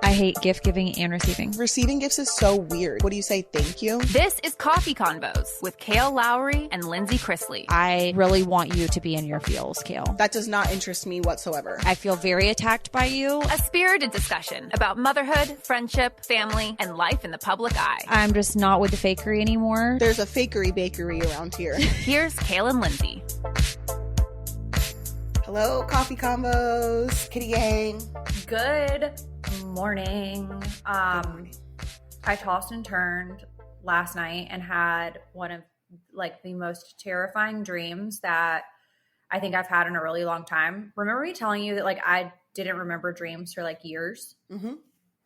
I hate gift giving and receiving. Receiving gifts is so weird. What do you say, thank you? This is Coffee Convos with Kail Lowry and Lindsie Chrisley. I really want you to be in your feels, Kail. That does not interest me whatsoever. I feel very attacked by you. A spirited discussion about motherhood, friendship, family, and life in the public eye. I'm just not with the fakery anymore. There's a fakery bakery around here. Here's Kail and Lindsie. Hello, Coffee Combos, Kitty Gang. Good morning. I tossed and turned last night and had one of the most terrifying dreams that I think I've had in a really long time. Remember me telling you that I didn't remember dreams for years? Mm-hmm.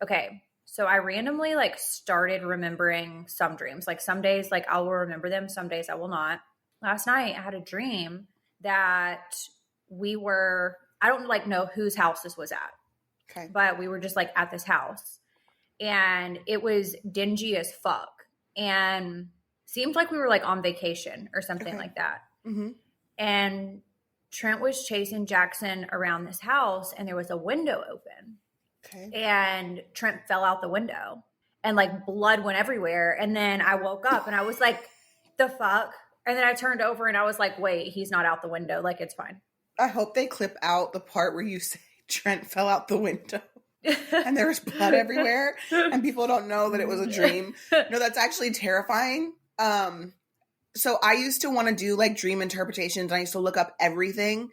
Okay. So I randomly started remembering some dreams. Some days I will remember them. Some days I will not. Last night I had a dream that I don't know whose house this was at. Okay. But we were just at this house and it was dingy as fuck and seemed like we were on vacation or something like that. Mm-hmm. And Trent was chasing Jackson around this house and there was a window open. Okay. And Trent fell out the window and blood went everywhere. And then I woke up and I was like, the fuck? And then I turned over and I was like, wait, he's not out the window. It's fine. I hope they clip out the part where you say Trent fell out the window and there was blood everywhere and people don't know that it was a dream. No, that's actually terrifying. So I used to want to do dream interpretations. I used to look up everything,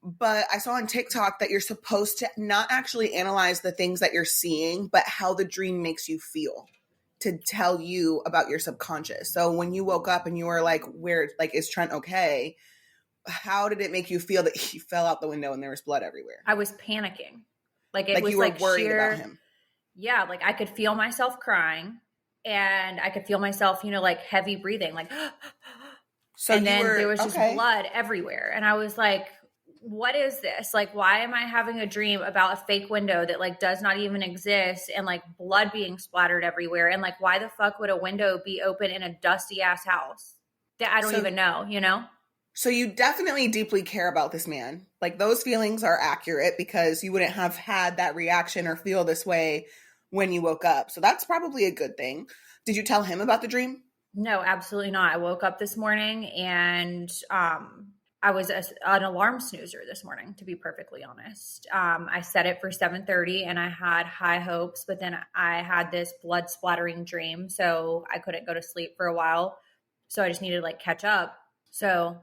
but I saw on TikTok that you're supposed to not actually analyze the things that you're seeing, but how the dream makes you feel to tell you about your subconscious. So when you woke up and you were is Trent okay? How did it make you feel that he fell out the window and there was blood everywhere? I was panicking. It was you were worried about him. Yeah, I could feel myself crying and I could feel myself, heavy breathing, So and then there was just blood everywhere. And I was like, what is this? Why am I having a dream about a fake window that does not even exist and blood being splattered everywhere? And why the fuck would a window be open in a dusty ass house that I don't even know, So you definitely deeply care about this man. Those feelings are accurate because you wouldn't have had that reaction or feel this way when you woke up. So that's probably a good thing. Did you tell him about the dream? No, absolutely not. I woke up this morning and I was an alarm snoozer this morning, to be perfectly honest. I set it for 7:30 and I had high hopes, but then I had this blood splattering dream. So I couldn't go to sleep for a while. So I just needed to catch up. So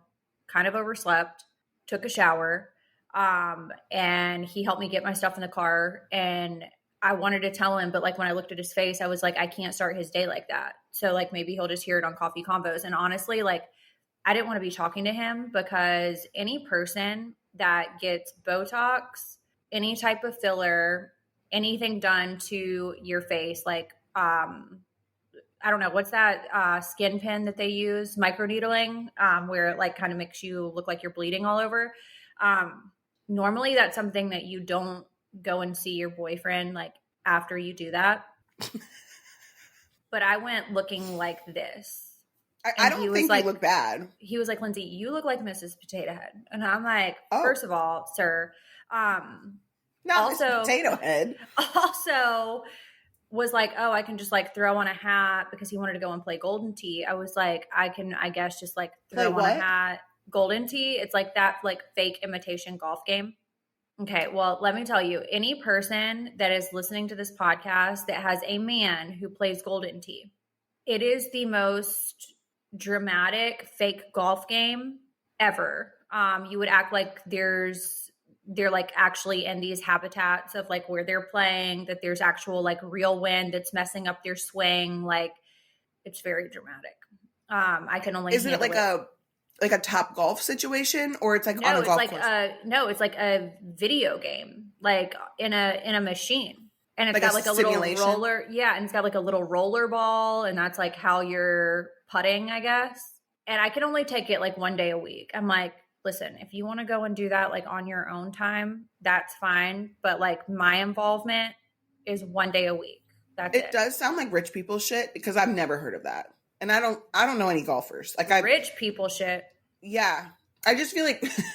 kind of overslept, took a shower, and he helped me get my stuff in the car. And I wanted to tell him, but when I looked at his face, I was like, I can't start his day like that. So maybe he'll just hear it on Coffee Convos. And honestly, I didn't want to be talking to him because any person that gets Botox, any type of filler, anything done to your face, I don't know, what's that skin pen that they use, microneedling, where it kind of makes you look like you're bleeding all over. Normally that's something that you don't go and see your boyfriend after you do that. But I went looking like this. I don't think you look bad. He was like, Lindsie, you look like Mrs. Potato Head. And I'm like, oh. First of all, sir, not Mrs. Potato Head. Also was like, oh, I can just throw on a hat because he wanted to go and play Golden Tee. I was like, I can, I guess, just throw on a hat. Golden Tee. It's that fake imitation golf game. Okay. Well, let me tell you, any person that is listening to this podcast that has a man who plays Golden Tee, it is the most dramatic fake golf game ever. You would act like they're actually in these habitats of where they're playing, that there's actual real wind that's messing up their swing. It's very dramatic. I can only. Isn't it a Top Golf situation, or it's on a golf course? No, it's a video game, in a machine, and it's got a simulation? little roller. Yeah, and it's got a little roller ball, and that's how you're putting, I guess. And I can only take it one day a week. I'm like, listen, if you want to go and do that on your own time, that's fine. But my involvement is one day a week. That's it. It does sound like rich people shit because I've never heard of that. And I don't know any golfers. Rich people shit. Yeah. I just feel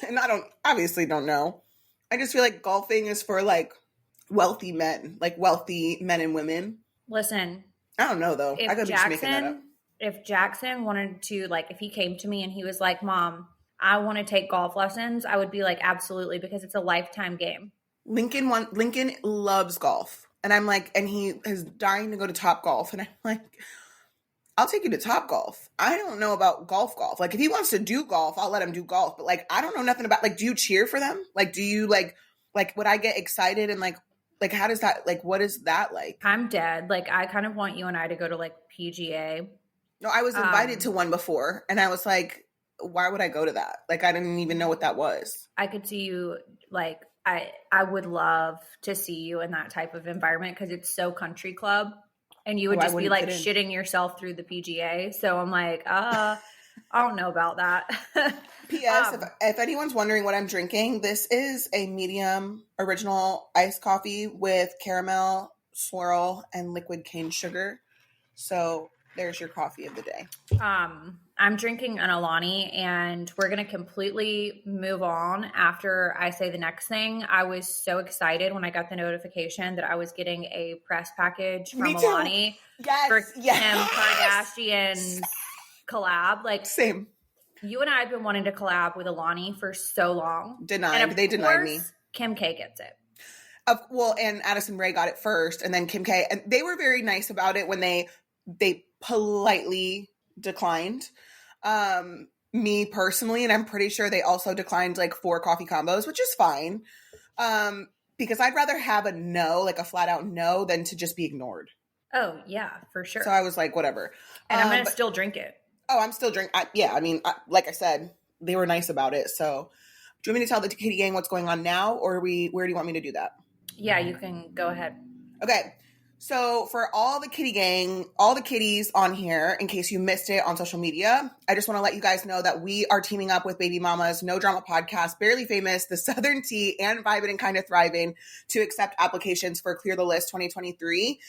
and I obviously don't know. I just feel golfing is for wealthy men and women. Listen, I don't know though. I could be just making that up. If Jackson wanted to, like, if he came to me and he was like, Mom, I want to take golf lessons, I would be like, absolutely, because it's a lifetime game. Lincoln loves golf. And I'm like, and he is dying to go to Top Golf. And I'm like, I'll take you to Top Golf. I don't know about golf. Like, if he wants to do golf, I'll let him do golf. But, like, I don't know nothing about, like, do you cheer for them? Like, do you, like, would I get excited and, like, how does that, like, what is that like? I'm dead. Like, I kind of want you and I to go to, like, PGA. No, I was invited to one before. And I was like, why would I go to that? Like, I didn't even know what that was. I could see you, like, I would love to see you in that type of environment because it's so country club. And you would just be like shitting yourself through the PGA. So I'm like, I don't know about that. P.S. If anyone's wondering what I'm drinking, this is a medium original iced coffee with caramel, swirl, and liquid cane sugar. So there's your coffee of the day. I'm drinking an Alani, and we're going to completely move on after I say the next thing. I was so excited when I got the notification that I was getting a press package from Alani for Kim Kardashian's collab. Like, same. You and I have been wanting to collab with Alani for so long. They denied me. Kim K gets it. And Addison Rae got it first, and then Kim K. And they were very nice about it when they politely declined. Me personally, and I'm pretty sure they also declined like 4 coffee combos, which is fine. Because I'd rather have a no, like a flat out no, than to just be ignored. Oh yeah, for sure. So I was like, whatever. And I'm going to still drink it. Oh, I'm still drinking. Like I said, they were nice about it. So do you want me to tell the Kitty Gang what's going on now, or where do you want me to do that? Yeah, you can go ahead. Okay. So for all the Kitty Gang, all the kitties on here, in case you missed it on social media, I just want to let you guys know that we are teaming up with Baby Mama's No Drama Podcast, Barely Famous, The Southern Tea, and Vibin' and Kinda Thriving to accept applications for Clear the List 2023.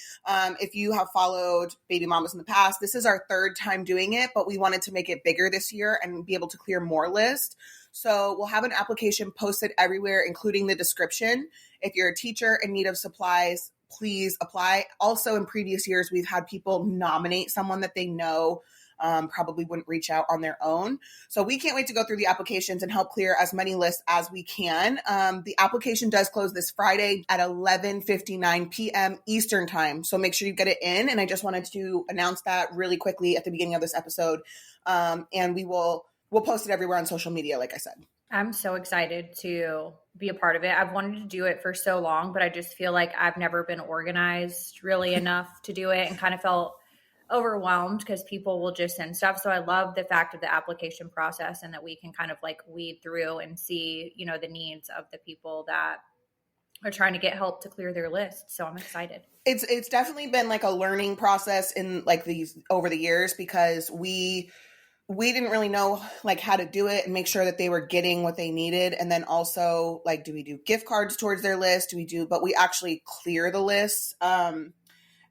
If you have followed Baby Mamas in the past, this is our 3rd time doing it, but we wanted to make it bigger this year and be able to clear more lists. So we'll have an application posted everywhere, including the description. If you're a teacher in need of supplies, please apply. Also, in previous years, we've had people nominate someone that they know probably wouldn't reach out on their own. So we can't wait to go through the applications and help clear as many lists as we can. The application does close this Friday at 11:59 p.m. Eastern time. So make sure you get it in. And I just wanted to announce that really quickly at the beginning of this episode. And we'll post it everywhere on social media, like I said. I'm so excited to be a part of it. I've wanted to do it for so long, but I just feel like I've never been organized really enough to do it, and kind of felt overwhelmed because people will just send stuff. So I love the fact of the application process, and that we can kind of like weed through and see, the needs of the people that are trying to get help to clear their list. So I'm excited. It's definitely been like a learning process in like these over the years, because we didn't really know like how to do it and make sure that they were getting what they needed. And then also like, do we do gift cards towards their list? But we actually clear the list. And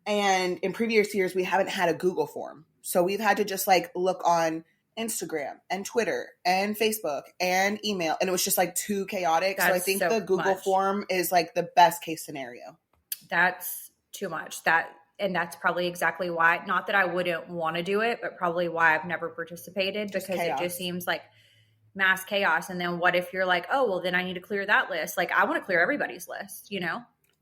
in previous years, we haven't had a Google form. So we've had to just like look on Instagram and Twitter and Facebook and email. And it was just like too chaotic. So I think the Google form is like the best case scenario. That's too much. And that's probably exactly why, not that I wouldn't want to do it, but probably why I've never participated, because it just seems like mass chaos. And then what if you're like, oh, well, then I need to clear that list. Like, I want to clear everybody's list,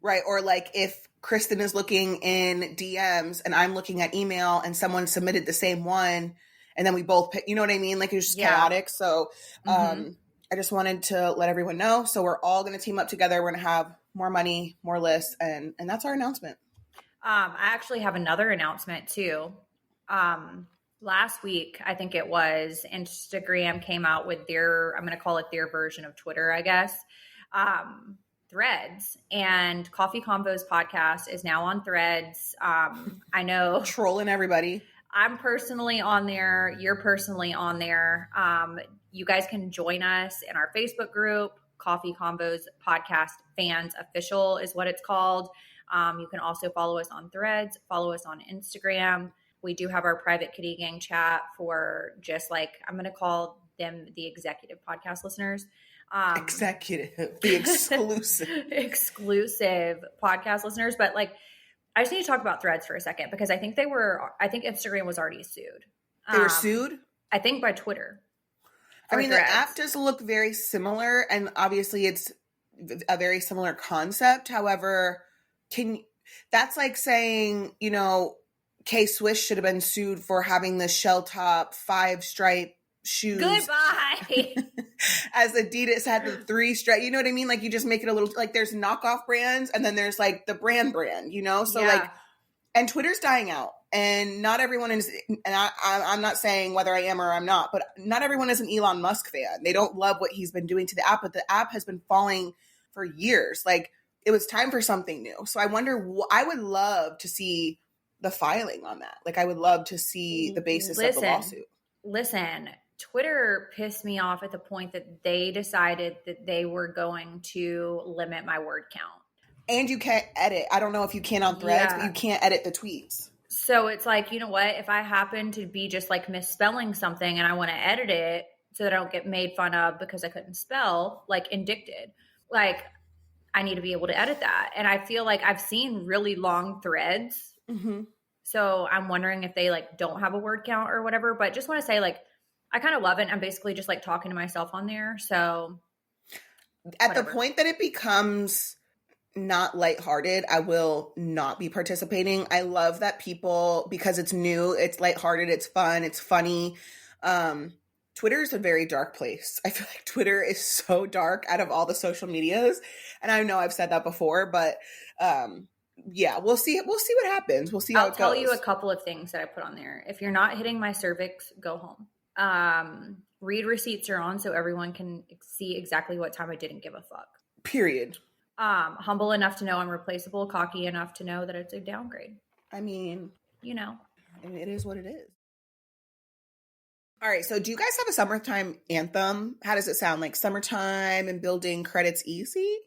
Right. Or like if Kristen is looking in DMs and I'm looking at email and someone submitted the same one and then we both pick, you know what I mean? Like, it was just chaotic. So I just wanted to let everyone know. So we're all going to team up together. We're going to have more money, more lists. And that's our announcement. I actually have another announcement too. Last week, I think it was, Instagram came out with I'm going to call it their version of Twitter, I guess, Threads. And Coffee Convos podcast is now on Threads. I know. Trolling everybody. I'm personally on there. You're personally on there. You guys can join us in our Facebook group, Coffee Convos Podcast Fans Official is what it's called. You can also follow us on Threads, follow us on Instagram. We do have our private Kitty Gang chat for just like, I'm going to call them the executive podcast listeners. Executive, the exclusive. Exclusive podcast listeners. But like, I just need to talk about Threads for a second because I think Instagram was already sued. They were sued? I think by Twitter. I mean, Threads. the app does look very similar, and obviously it's a very similar concept. However, that's like saying, you know, K-Swiss should have been sued for having the shell top 5-stripe shoes. Goodbye. As Adidas had the 3-stripe. You know what I mean? Like, you just make it a little, like, there's knockoff brands, and then there's like the brand, you know? So like, and Twitter's dying out. And not everyone is, and I'm not saying whether I am or I'm not, but not everyone is an Elon Musk fan. They don't love what he's been doing to the app, but the app has been falling for years. Like, it was time for something new. So I wonder, I would love to see the filing on that. Like, I would love to see the basis of the lawsuit. Listen, Twitter pissed me off at the point that they decided that they were going to limit my word count. And you can't edit. I don't know if you can on Threads, but you can't edit the tweets. So it's like, you know what? If I happen to be just like misspelling something and I want to edit it so that I don't get made fun of because I couldn't spell, like indicted, like I need to be able to edit that. And I feel like I've seen really long threads. Mm-hmm. So I'm wondering if they like don't have a word count or whatever, but just want to say like, I kind of love it. I'm basically just like talking to myself on there. So at the point that it becomes not lighthearted, I will not be participating. I love that people, because it's new, it's lighthearted, it's fun, it's funny. Twitter is a very dark place. I feel like Twitter is so dark out of all the social medias. And I know I've said that before, but yeah, we'll see. We'll see what happens. We'll see how it goes. I'll tell you a couple of things that I put on there. If you're not hitting my cervix, go home. Read receipts are on so everyone can see exactly what time I didn't give a fuck. Period. Humble enough to know I'm replaceable, cocky enough to know that it's a downgrade. I mean, you know, it is what it is. All right. So do you guys have a summertime anthem? How does it sound? Like summertime and building credits easy?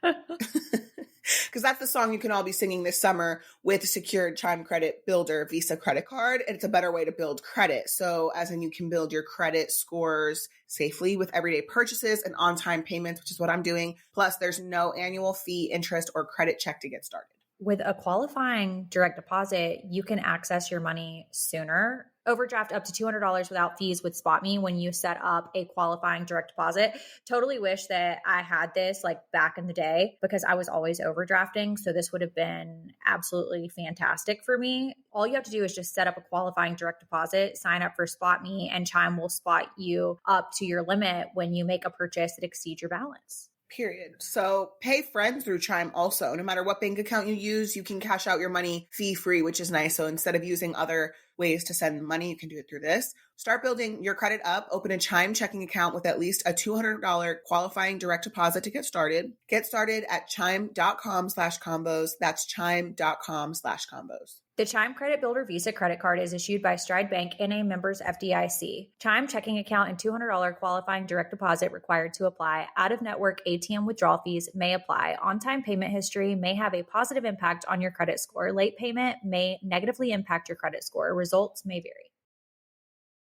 Because that's the song you can all be singing this summer with a secured Chime Credit Builder Visa credit card. And it's a better way to build credit. So as in you can build your credit scores safely with everyday purchases and on-time payments, which is what I'm doing. Plus, there's no annual fee, interest, or credit check to get started. With a qualifying direct deposit, you can access your money sooner. Overdraft up to $200 without fees with SpotMe when you set up a qualifying direct deposit. Totally wish that I had this like back in the day because I was always overdrafting. So this would have been absolutely fantastic for me. All you have to do is just set up a qualifying direct deposit, sign up for SpotMe, and Chime will spot you up to your limit when you make a purchase that exceeds your balance. Period. So pay friends through Chime also. No matter what bank account you use, you can cash out your money fee-free, which is nice. So instead of using other ways to send money, you can do it through this. Start building your credit up. Open a Chime checking account with at least a $200 qualifying direct deposit to get started. Get started at chime.com/combos. That's chime.com/combos. The Chime Credit Builder Visa credit card is issued by Stride Bank and a member's FDIC. Chime checking account and $200 qualifying direct deposit required to apply. Out-of-network ATM withdrawal fees may apply. On-time payment history may have a positive impact on your credit score. Late payment may negatively impact your credit score. Results may vary.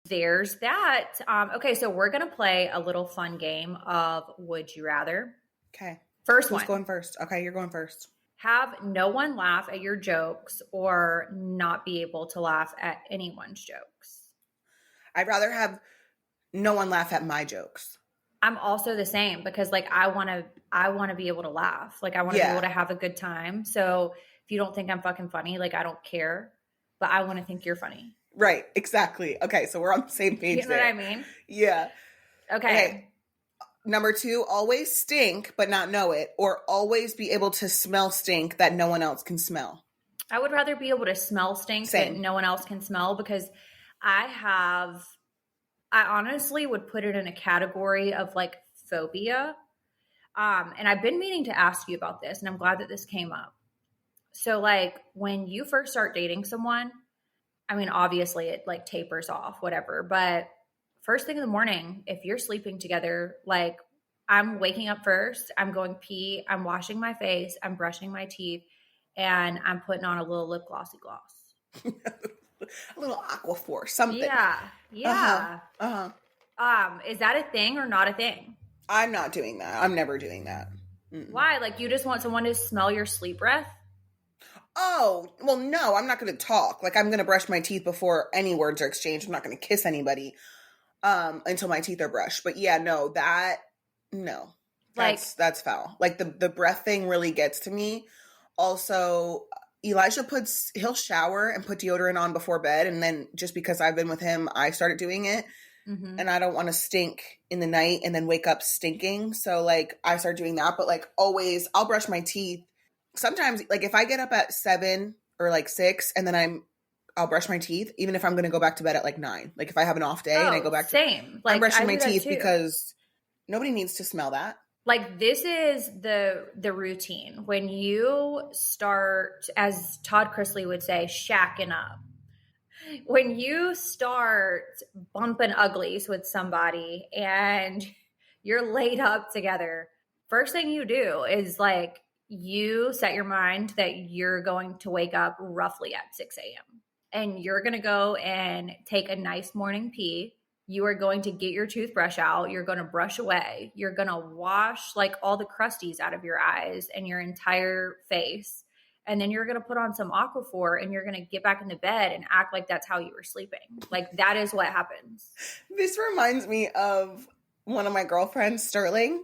There's that. Okay, so we're going to play a little fun game of Would You Rather. Okay. First Who's one. going first? Okay, you're going first. Have no one laugh at your jokes or not be able to laugh at anyone's jokes. I'd rather have no one laugh at my jokes. I'm also the same because like I want to be able to laugh. Like I want to be able to have a good time. So if you don't think I'm fucking funny, like I don't care, but I want to think you're funny. Right. Exactly. Okay. So we're on the same page. You know there. what I mean? Yeah. Okay. Number 2, always stink, but not know it, or always be able to smell stink that no one else can smell. I would rather be able to smell stink that no one else can smell because I honestly would put it in a category of like phobia. And I've been meaning to ask you about this and I'm glad that this came up. So like when you first start dating someone, I mean, obviously it like tapers off, whatever, but first thing in the morning, if you're sleeping together, like I'm waking up first, I'm going pee, I'm washing my face, I'm brushing my teeth, and I'm putting on a little lip glossy gloss. A little Aquaphor, something. Yeah. Uh-huh. Is that a thing or not a thing? I'm not doing that. I'm never doing that. Why? Like, you just want someone to smell your sleep breath? Oh, well, no, I'm not going to talk. Like, I'm going to brush my teeth before any words are exchanged. I'm not going to kiss anybody until my teeth are brushed. But yeah, no. That's foul. Like, the breath thing really gets to me. Also, Elijah he'll shower and put deodorant on before bed. And then just because I've been with him, I started doing it. Mm-hmm. And I don't want to stink in the night and then wake up stinking. So, like, I started doing that. But, like, always, I'll brush my teeth. Sometimes, like, if I get up at 7 or, like, 6 and then I'll brush my teeth, even if I'm going to go back to bed at, like, 9. Like, if I have an off day and I go back same. I'm brushing my teeth because nobody needs to smell that. Like, this is the routine. When you start, as Todd Chrisley would say, shacking up. When you start bumping uglies with somebody and you're laid up together, first thing you do is, like, you set your mind that you're going to wake up roughly at 6 a.m. and you're going to go and take a nice morning pee. You are going to get your toothbrush out. You're going to brush away. You're going to wash, like, all the crusties out of your eyes and your entire face. And then you're going to put on some Aquaphor and you're going to get back into bed and act like that's how you were sleeping. Like, that is what happens. This reminds me of one of my girlfriends, Sterling.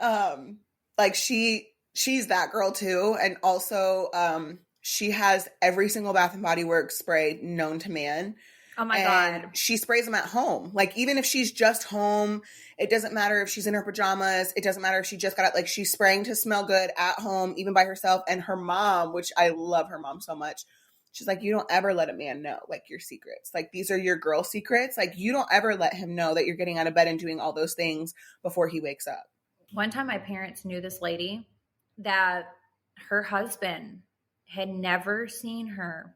Like, she's that girl too. And also, she has every single Bath and Body Works spray known to man. Oh my God. She sprays them at home. Like, even if she's just home, it doesn't matter if she's in her pajamas. It doesn't matter if she just got out. Like, she's spraying to smell good at home, even by herself. And her mom, which I love her mom so much, she's like, you don't ever let a man know, like, your secrets. Like, these are your girl secrets. Like, you don't ever let him know that you're getting out of bed and doing all those things before he wakes up. One time my parents knew this lady that her husband had never seen her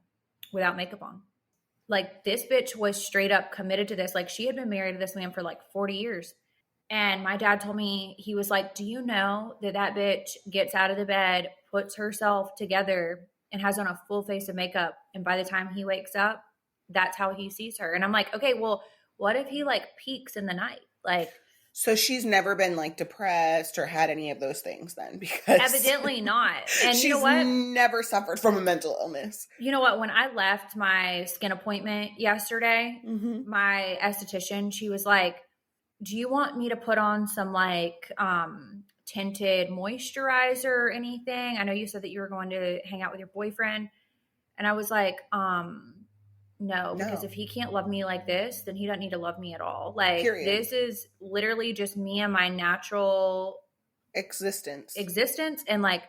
without makeup on. Like, this bitch was straight up committed to this. Like, she had been married to this man for like 40 years. And my dad told me, he was like, do you know that bitch gets out of the bed, puts herself together, and has on a full face of makeup, and by the time he wakes up, that's how he sees her? And I'm like, okay, well, what if he, like, peaks in the night? Like, so she's never been, like, depressed or had any of those things then, because evidently not. And she's you know what? Never suffered from a mental illness. You know what? When I left my skin appointment yesterday, my esthetician, she was like, do you want me to put on some, like, tinted moisturizer or anything? I know you said that you were going to hang out with your boyfriend. And I was like, no, because if he can't love me like this, then he doesn't need to love me at all. Like, period. This is literally just me and my natural existence. And, like,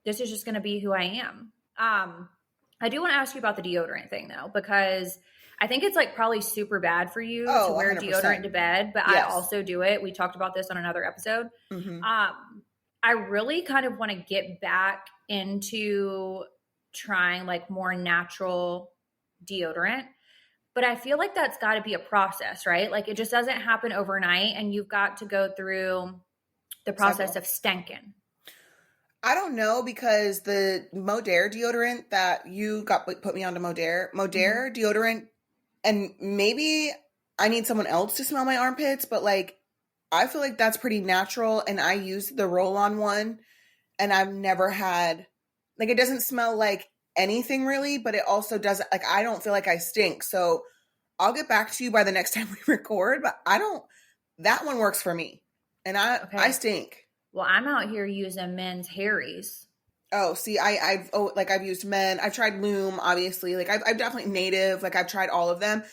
this is just going to be who I am. I do want to ask you about the deodorant thing, though, because I think it's, like, probably super bad for you to wear 100%. Deodorant to bed, but yes. I also do it. We talked about this on another episode. I really kind of want to get back into trying, like, more natural deodorant, but I feel like that's got to be a process, right? Like, it just doesn't happen overnight, and you've got to go through the process of stanking. I don't know, because the Modere deodorant that you put me onto Modere deodorant, and maybe I need someone else to smell my armpits, but, like, I feel like that's pretty natural, and I used the roll-on one, and I've never had, like, it doesn't smell like anything really, but it also doesn't, like, I don't feel like I stink. So I'll get back to you by the next time we record, but that one works for me. And I stink. Well, I'm out here using men's Harry's. Oh, see, I've used men. I've tried Loom, obviously. Like, I've definitely Native. Like, I've tried all of them.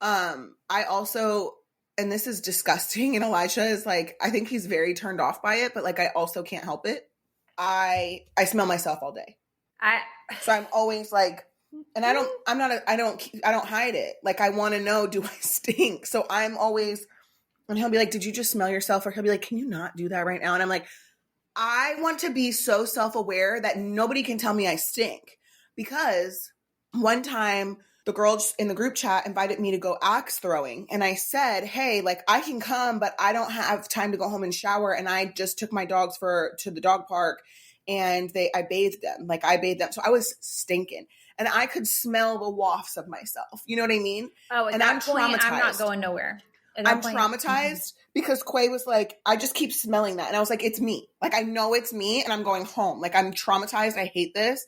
I also, and this is disgusting, and Elijah is like, I think he's very turned off by it, but, like, I also can't help it. I smell myself all day. So I'm always like, and I don't hide it. Like, I want to know, do I stink? So I'm always, and he'll be like, did you just smell yourself? Or he'll be like, can you not do that right now? And I'm like, I want to be so self-aware that nobody can tell me I stink. Because one time the girls in the group chat invited me to go axe throwing. And I said, hey, like, I can come, but I don't have time to go home and shower. And I just took my dogs to the dog park. And I bathed them. Like, I bathed them. So I was stinking. And I could smell the wafts of myself. You know what I mean? Oh, at that point, I'm not going nowhere. I'm traumatized because Quay was like, I just keep smelling that. And I was like, it's me. Like, I know it's me and I'm going home. Like, I'm traumatized. I hate this.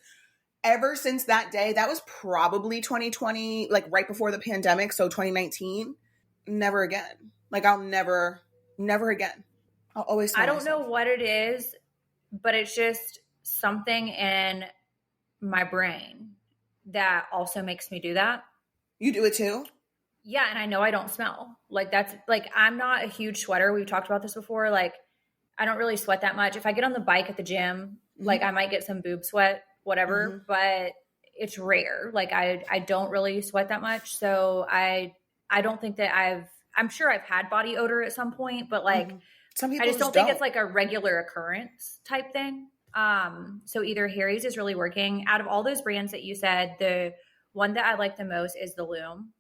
Ever since that day, that was probably 2020, like right before the pandemic. So 2019, never again. Like, I'll never again. I'll always smell I don't myself. know what it is, but it's just something in my brain that also makes me do that. You do it too? Yeah, and I know I don't smell. Like that's like I'm not a huge sweater. We've talked about this before. Like I don't really sweat that much. If I get on the bike at the gym, like I might get some boob sweat, whatever, but it's rare. Like I don't really sweat that much. So I don't think that I'm sure I've had body odor at some point, but like Some people I just don't think it's like a regular occurrence type thing. So either Harry's is really working. Out of all those brands that you said, the one that I like the most is the Loom.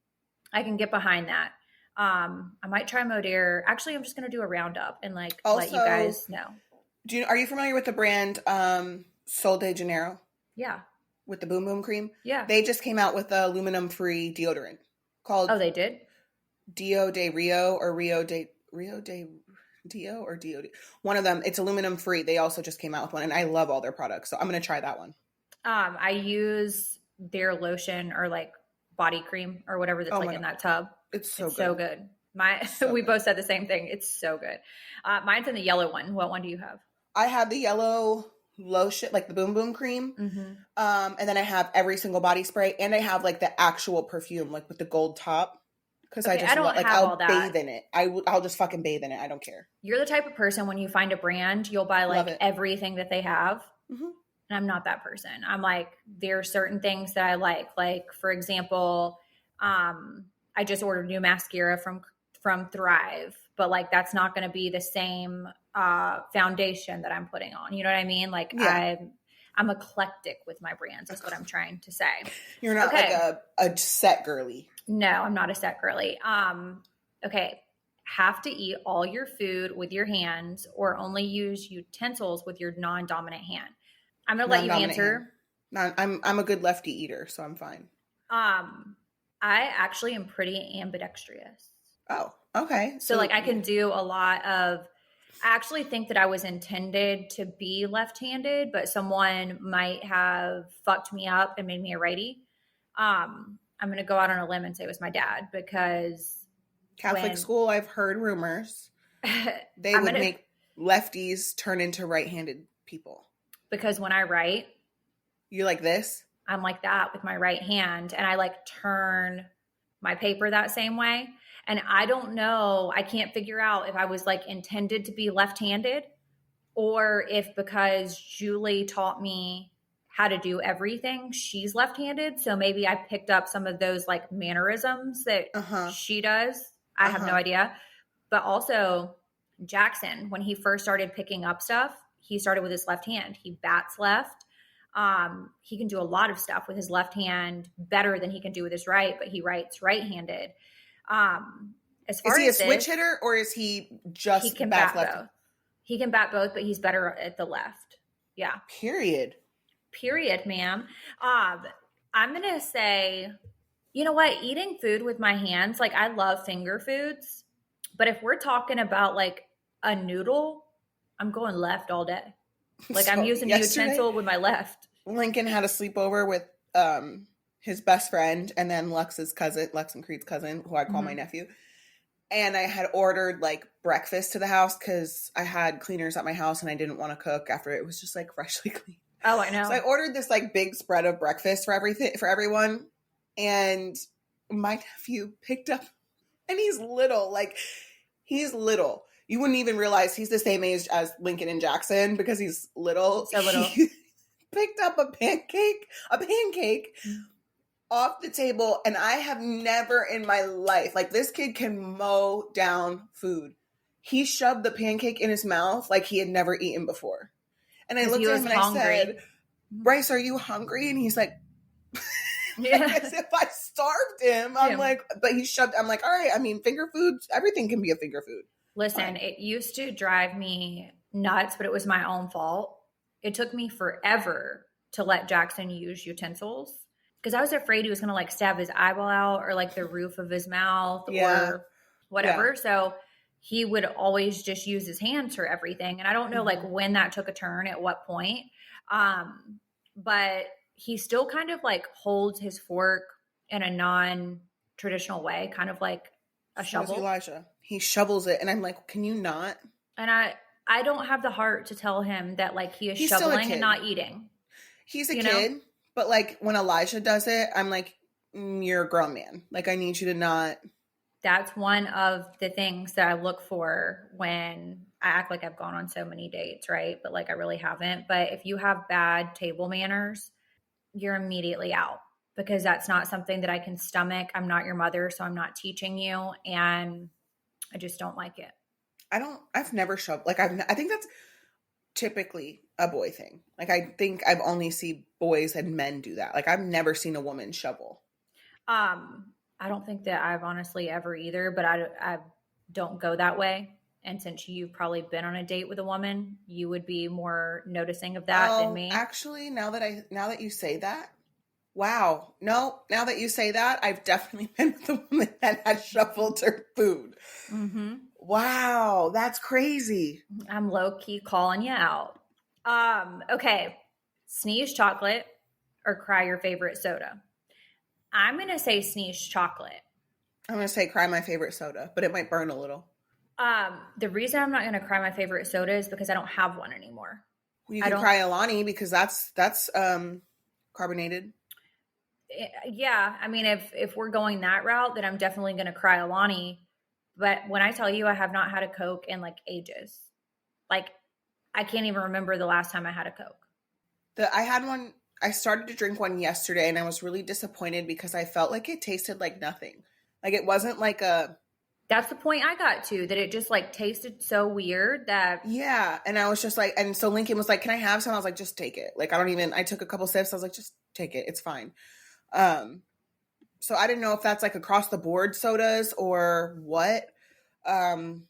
I can get behind that. I might try Modere. Actually, I'm just going to do a roundup and like also, let you guys know. Are you familiar with the brand Sol de Janeiro? Yeah. With the Boom Boom Cream? Yeah. They just came out with a aluminum-free deodorant called Oh, they did? Dio de Rio or Rio de Dio or Dio. One of them. It's aluminum-free. They also just came out with one, and I love all their products, so I'm going to try that one. I use their lotion or like body cream or whatever that's like in that tub. It's so good. We both said the same thing. It's so good. Mine's in the yellow one. What one do you have? I have the yellow lotion, like the Boom Boom Cream. And then I have every single body spray, and I have like the actual perfume, like with the gold top. Because I just I'll bathe in it. I'll just fucking bathe in it. I don't care. You're the type of person when you find a brand, you'll buy like everything that they have. And I'm not that person. I'm like, there are certain things that I like. Like, for example, I just ordered new mascara from Thrive, but like that's not going to be the same foundation that I'm putting on. You know what I mean? Like I'm eclectic with my brands. That's what I'm trying to say. You're not like a set girly. No, I'm not a set girly. Okay. Have to eat all your food with your hands or only use utensils with your non-dominant hand. I'm going to let you answer. I'm a good lefty eater, so I'm fine. I actually am pretty ambidextrous. Oh, okay. So like I can do a lot of, I actually think that I was intended to be left-handed, but someone might have fucked me up and made me a righty. I'm going to go out on a limb and say it was my dad because Catholic school, I've heard rumors they would make lefties turn into right-handed people. Because when I write, you're like this? I'm like that with my right hand, and I like turn my paper that same way. And I don't know, I can't figure out if I was like intended to be left-handed or if because Julie taught me how to do everything, she's left-handed. So maybe I picked up some of those like mannerisms that she does. I have no idea. But also Jackson, when he first started picking up stuff, he started with his left hand. He bats left. He can do a lot of stuff with his left hand better than he can do with his right, but he writes right-handed. As far is he as a switch hitter or is he just he can bat bat both? He can bat both, but he's better at the left. Yeah. Period, ma'am. I'm gonna say, you know what? Eating food with my hands, like I love finger foods, but if we're talking about like a noodle, I'm going left all day. Like I'm using a utensil with my left. Lincoln had a sleepover with his best friend and then Lex and Creed's cousin, who I call my nephew. And I had ordered like breakfast to the house because I had cleaners at my house and I didn't want to cook after it was just like freshly clean. Oh, I know. So I ordered this like big spread of breakfast for everyone. And my nephew picked up, and he's little. You wouldn't even realize he's the same age as Lincoln and Jackson because he's little. So little. He picked up a pancake off the table, and I have never in my life, like this kid can mow down food. He shoved the pancake in his mouth like he had never eaten before. And I looked at him and I said, Bryce, are you hungry? And he's like, as if I starved him. I'm like, but he shoved, I'm like, all right, I mean, finger foods, everything can be a finger food. Listen, it used to drive me nuts, but it was my own fault. It took me forever to let Jackson use utensils because I was afraid he was going to like stab his eyeball out or like the roof of his mouth or whatever. Yeah. So he would always just use his hands for everything. And I don't know like when that took a turn, at what point. But he still kind of like holds his fork in a non-traditional way, kind of like a shovel. Elijah. He shovels it. And I'm like, can you not? And I don't have the heart to tell him that like he's shoveling and not eating. He's a kid. Know? But like when Elijah does it, I'm like, you're a grown man. Like I need you to not. That's one of the things that I look for when I act like I've gone on so many dates, right? But like I really haven't. But if you have bad table manners, you're immediately out, because that's not something that I can stomach. I'm not your mother, so I'm not teaching you. And I just don't like it. I've never shoved. Like I think that's typically a boy thing. Like I think I've only seen boys and men do that. Like I've never seen a woman shovel. I don't think that I've honestly ever either, but I don't go that way. And since you've probably been on a date with a woman, you would be more noticing of that than me. Actually, now that you say that, wow. No, now that you say that, I've definitely been with a woman that has shuffled her food. Mm-hmm. Wow, that's crazy. I'm low-key calling you out. Okay, sneeze chocolate or cry your favorite soda. I'm going to say sneeze chocolate. I'm going to say cry my favorite soda, but it might burn a little. The reason I'm not going to cry my favorite soda is because I don't have one anymore. Well, you can cry Alani because that's carbonated. Yeah. I mean, if we're going that route, then I'm definitely going to cry Alani. But when I tell you I have not had a Coke in like ages, like I can't even remember the last time I had a Coke. I had one. I started to drink one yesterday and I was really disappointed because I felt like it tasted like nothing. Like it wasn't like a... That's the point I got to, that it just like tasted so weird that... Yeah. And I was just like, and so Lincoln was like, can I have some? I was like, just take it. Like, I took a couple sips. I was like, just take it. It's fine. So I didn't know if that's like across the board sodas or what. I'm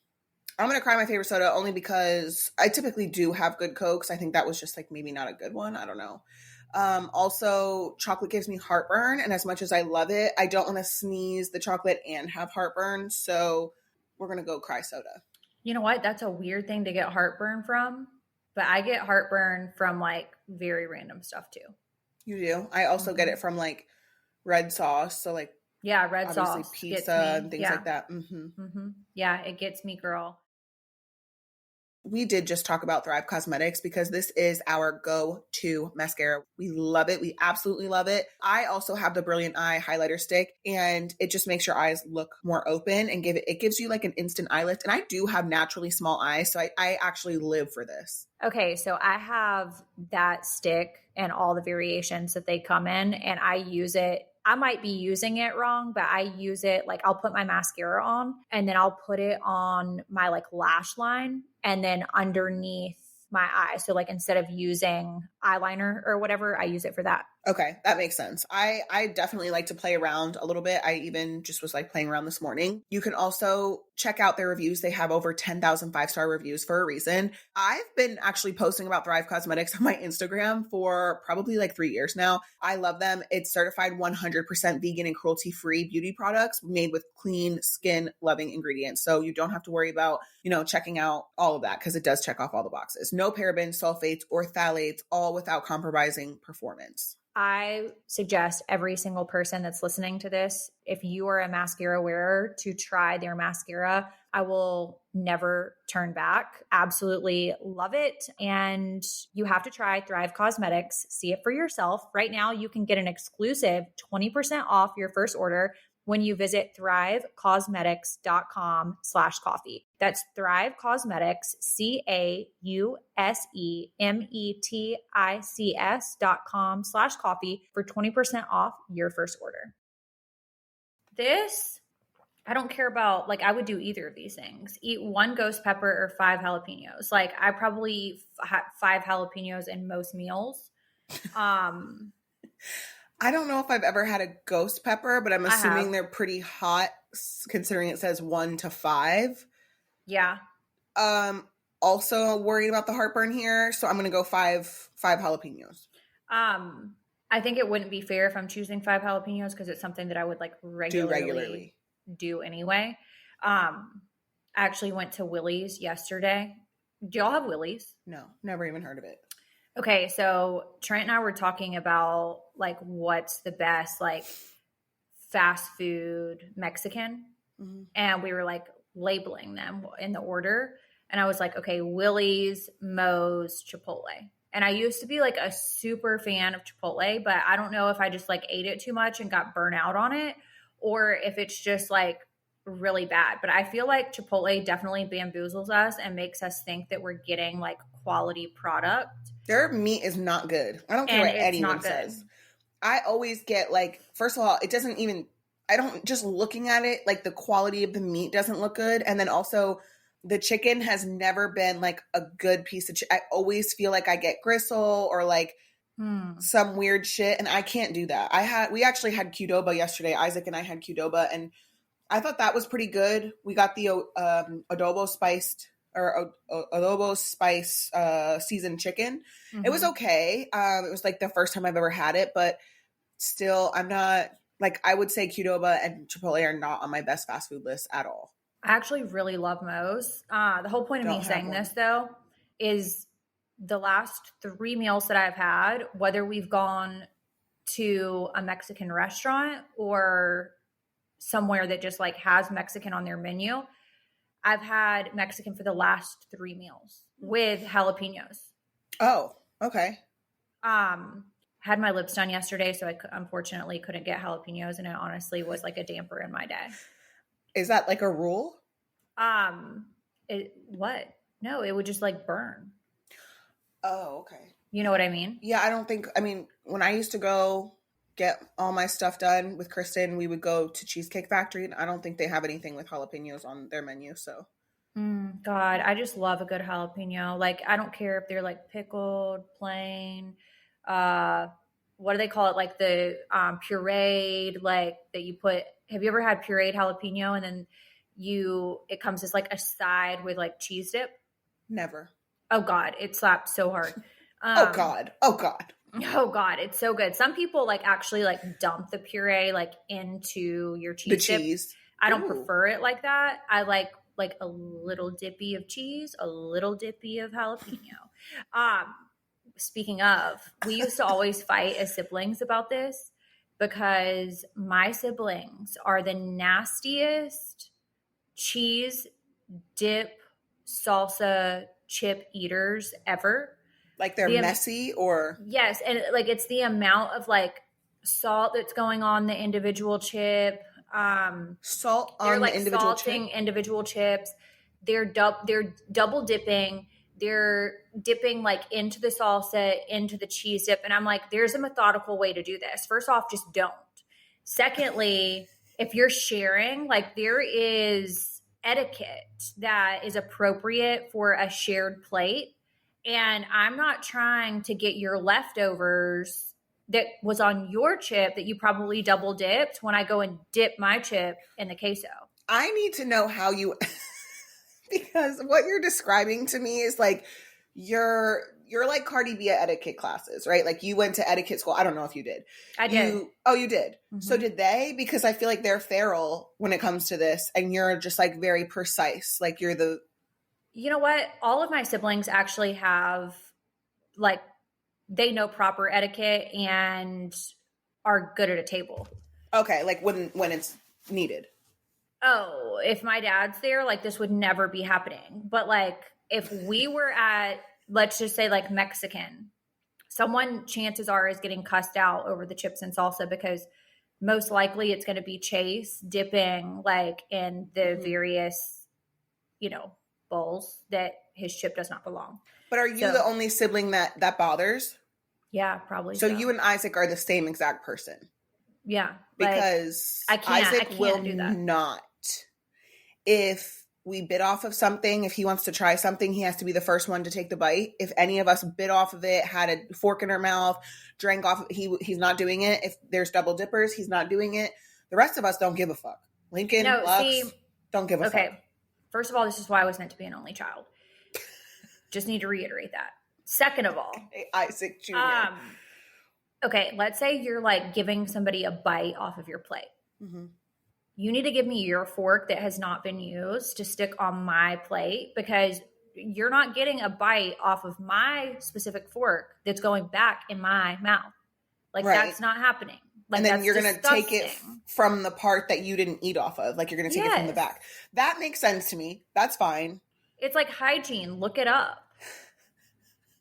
going to cry my favorite soda only because I typically do have good Cokes. I think that was just like maybe not a good one. I don't know. Also, chocolate gives me heartburn, and as much as I love it, I don't want to sneeze the chocolate and have heartburn, so we're going to go cry soda. You know what? That's a weird thing to get heartburn from, but I get heartburn from like very random stuff too. You do? I also get it from like red sauce, so like red sauce, pizza and things like that. Mm-hmm. Mm-hmm. Yeah, it gets me, girl. We did just talk about Thrive Cosmetics because this is our go-to mascara. We love it. We absolutely love it. I also have the Brilliant Eye highlighter stick, and it just makes your eyes look more open and it gives you like an instant eye lift. And I do have naturally small eyes, so I actually live for this. Okay, so I have that stick and all the variations that they come in, and I use it. I might be using it wrong, but I use it like I'll put my mascara on and then I'll put it on my like lash line and then underneath my eye. So like instead of using eyeliner or whatever, I use it for that. Okay, that makes sense. I definitely like to play around a little bit. I even just was like playing around this morning. You can also check out their reviews. They have over 10,000 5-star reviews for a reason. I've been actually posting about Thrive Cosmetics on my Instagram for probably like 3 years now. I love them. It's certified 100% vegan and cruelty-free beauty products made with clean, skin-loving ingredients. So you don't have to worry about, checking out all of that because it does check off all the boxes. No parabens, sulfates, or phthalates, all without compromising performance. I suggest every single person that's listening to this, if you are a mascara wearer, to try their mascara. I will never turn back. Absolutely love it. And you have to try Thrive Cosmetics. See it for yourself. Right now, you can get an exclusive 20% off your first order when you visit thrivecosmetics.com/coffee. That's Thrive Cosmetics, CAUSEMETICS.com/coffee for 20% off your first order. This, I don't care about, like I would do either of these things. Eat 1 ghost pepper or 5 jalapenos. Like I probably eat 5 jalapenos in most meals. I don't know if I've ever had a ghost pepper, but I'm assuming they're pretty hot considering it says 1 to 5. Yeah. Also worried about the heartburn here, so I'm going to go 5 jalapenos. I think it wouldn't be fair if I'm choosing 5 jalapenos because it's something that I would like regularly do anyway. actually went to Willie's yesterday. Do y'all have Willie's? No, never even heard of it. Okay, so Trent and I were talking about like what's the best like fast food Mexican, and we were like labeling them in the order. And I was like, okay, Willie's, Moe's, Chipotle. And I used to be like a super fan of Chipotle, but I don't know if I just like ate it too much and got burnt out on it, or if it's just like really bad. But I feel like Chipotle definitely bamboozles us and makes us think that we're getting like quality product. Their meat is not good. I don't care what anyone says. I always get like, first of all, it doesn't even, I don't, just looking at it, like the quality of the meat doesn't look good. And then also the chicken has never been like a good piece of chicken. I always feel like I get gristle or like some weird shit. And I can't do that. We actually had Qdoba yesterday. Isaac and I had Qdoba, and I thought that was pretty good. We got the adobo spice seasoned chicken. It was okay. It was like the first time I've ever had it, but still, I'm not like, I would say Qdoba and Chipotle are not on my best fast food list at all. I actually really love Moe's. The whole point of me saying this though is the last 3 meals that I've had, whether we've gone to a Mexican restaurant or somewhere that just like has Mexican on their menu, I've had Mexican for the last 3 meals with jalapeños. Oh, okay. Had my lips done yesterday, so I unfortunately couldn't get jalapeños, and it honestly was like a damper in my day. Is that like a rule? What? No, it would just like burn. Oh, okay. You know what I mean? Yeah, when I used to go get all my stuff done with Kristen, we would go to Cheesecake Factory, and I don't think they have anything with jalapenos on their menu, so. God, I just love a good jalapeno. Like, I don't care if they're like pickled, plain, what do they call it? Like the pureed, like that you put. Have you ever had pureed jalapeno and then it comes as like a side with like cheese dip? Never. Oh God, it slaps so hard. Oh God. It's so good. Some people like actually like dump the puree like into your cheese dip. I don't prefer it like that. I like a little dippy of cheese, a little dippy of jalapeno. Speaking of, we used to always fight as siblings about this because my siblings are the nastiest cheese dip salsa chip eaters ever. Like they're messy or? Yes. And like it's the amount of like salt that's going on the individual chip. Salt on the individual chip? They're salting individual chips. They're double dipping. They're dipping like into the salsa, into the cheese dip. And I'm like, there's a methodical way to do this. First off, just don't. Secondly, if you're sharing, like there is etiquette that is appropriate for a shared plate. And I'm not trying to get your leftovers that was on your chip that you probably double dipped when I go and dip my chip in the queso. I need to know how you... Because what you're describing to me is like you're like Cardi B at etiquette classes, right? Like you went to etiquette school. I don't know if you did. I did. You did? Mm-hmm. So did they? Because I feel like they're feral when it comes to this, and you're just like very precise. Like you're the... You know what? All of my siblings actually have like, they know proper etiquette and are good at a table. Okay. Like when it's needed. Oh, if my dad's there, like this would never be happening. But like if we were at, let's just say like Mexican, someone chances are is getting cussed out over the chips and salsa because most likely it's going to be Chase dipping like in the various, bowls that his chip does not belong. But are you the only sibling that bothers? Yeah, probably. So you and Isaac are the same exact person. Yeah. Because like, Isaac will do that. Not. If we bit off of something, if he wants to try something, he has to be the first one to take the bite. If any of us bit off of it, had a fork in our mouth, drank off, he's not doing it. If there's double dippers, he's not doing it. The rest of us don't give a fuck. Lincoln, Lux, don't give a fuck. Okay. First of all, this is why I was meant to be an only child. Just need to reiterate that. Second of all, Isaac Jr. Okay, let's say you're like giving somebody a bite off of your plate. Mm-hmm. you need to give me your fork that has not been used to stick on my plate, because you're not getting a bite off of my specific fork that's going back in my mouth. Like, that's not happening. Like, and then that's you're going to take it disgusting. from the part that you didn't eat off of. Like, you're going to take it from the back. That makes sense to me. That's fine. It's like hygiene. Look it up.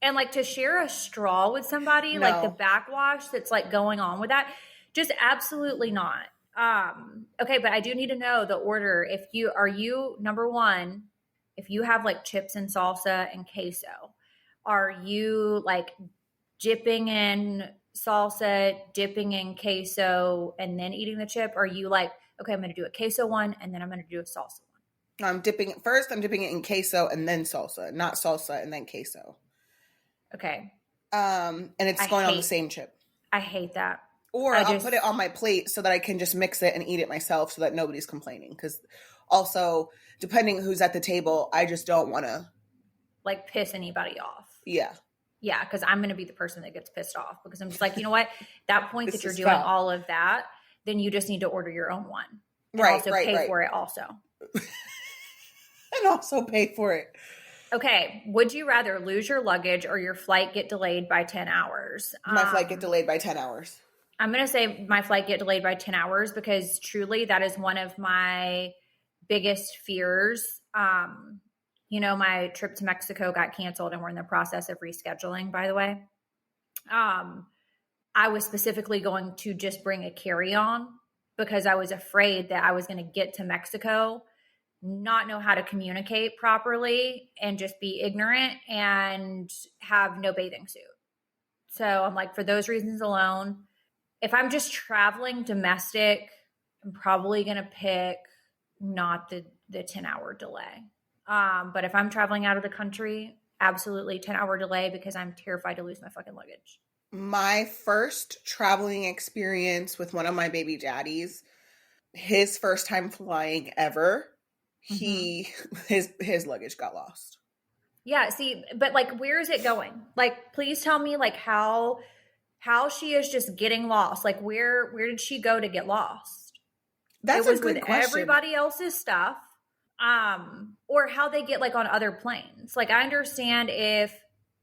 And like, to share a straw with somebody, like the backwash that's like going on with that, just absolutely not. Okay, but I do need to know the order. Are you number one, if you have like chips and salsa and queso, are you like dipping in salsa, dipping in queso, and then eating the chip? Or are you like, okay, I'm going to do a queso one, and then I'm going to do a salsa one? I'm dipping it in queso and then salsa, not salsa and then queso. Okay. And it's going on the same chip. I hate that. Or I'll put it on my plate so that I can just mix it and eat it myself so that nobody's complaining. Because also, depending who's at the table, I just don't want to like piss anybody off. Yeah. Yeah, because I'm going to be the person that gets pissed off, because I'm just like, you know what? That point that you're doing all of that, then you just need to order your own one. And also pay for it also. And also pay for it. Okay. Would you rather lose your luggage or your flight get delayed by 10 hours? My flight get delayed by 10 hours. I'm going to say my flight get delayed by 10 hours, because truly that is one of my biggest fears. You know, my trip to Mexico got canceled and we're in the process of rescheduling, by the way. I was specifically going to just bring a carry-on because I was afraid that I was going to get to Mexico, not know how to communicate properly, and just be ignorant and have no bathing suit. So I'm like, for those reasons alone, if I'm just traveling domestic, I'm probably going to pick not the 10-hour delay. But if I'm traveling out of the country, absolutely 10-hour delay, because I'm terrified to lose my fucking luggage. My first traveling experience with one of my baby daddies, his first time flying ever, his luggage got lost. Yeah, see, but like, where is it going? Like, please tell me like how she is just getting lost. Like, where did she go to get lost? That's a good question. Everybody else's stuff. Or how they get like on other planes. Like, I understand if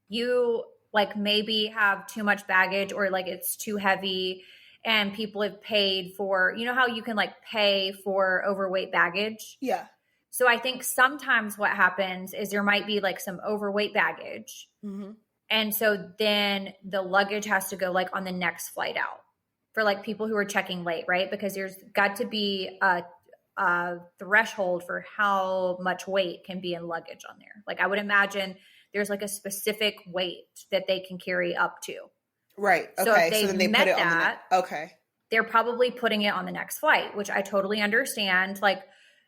you like maybe have too much baggage, or like it's too heavy and people have paid for, you know how you can like pay for overweight baggage? Yeah. So I think sometimes what happens is there might be like some overweight baggage. Mm-hmm. And so then the luggage has to go like on the next flight out for like people who are checking late, right? Because there's got to be a threshold for how much weight can be in luggage on there. Like, I would imagine there's like a specific weight that they can carry up to. Right. Okay. So if then they met put it that, on okay. They're probably putting it on the next flight, which I totally understand. Like,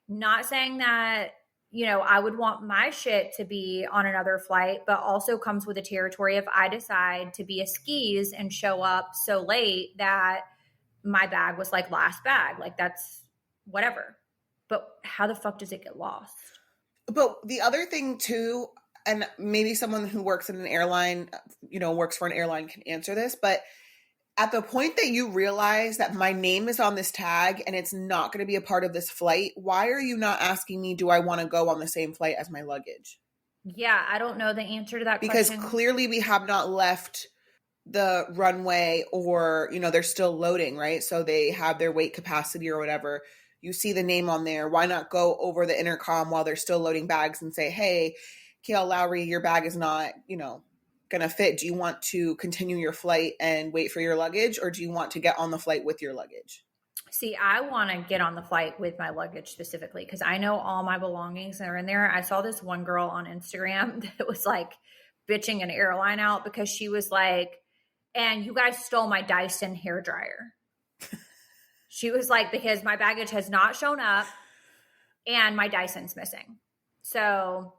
not saying that, you know, I would want my shit to be on another flight, but also comes with the territory if I decide to be a skis and show up so late that my bag was like last bag. Like, that's whatever. But how the fuck does it get lost? But the other thing too, and maybe someone who works in an airline, you know, works for an airline can answer this, but at the point that you realize that my name is on this tag and it's not going to be a part of this flight, why are you not asking me, do I want to go on the same flight as my luggage? Yeah, I don't know the answer to that question. Because clearly we have not left the runway, or, you know, they're still loading, right? So they have their weight capacity or whatever. You see the name on there. Why not go over the intercom while they're still loading bags and say, hey, Kail Lowry, your bag is not, you know, going to fit. Do you want to continue your flight and wait for your luggage, or do you want to get on the flight with your luggage? See, I want to get on the flight with my luggage specifically because I know all my belongings are in there. I saw this one girl on Instagram that was like bitching an airline out because she was like, and you guys stole my Dyson hairdryer. She was like, because my baggage has not shown up and my Dyson's missing. So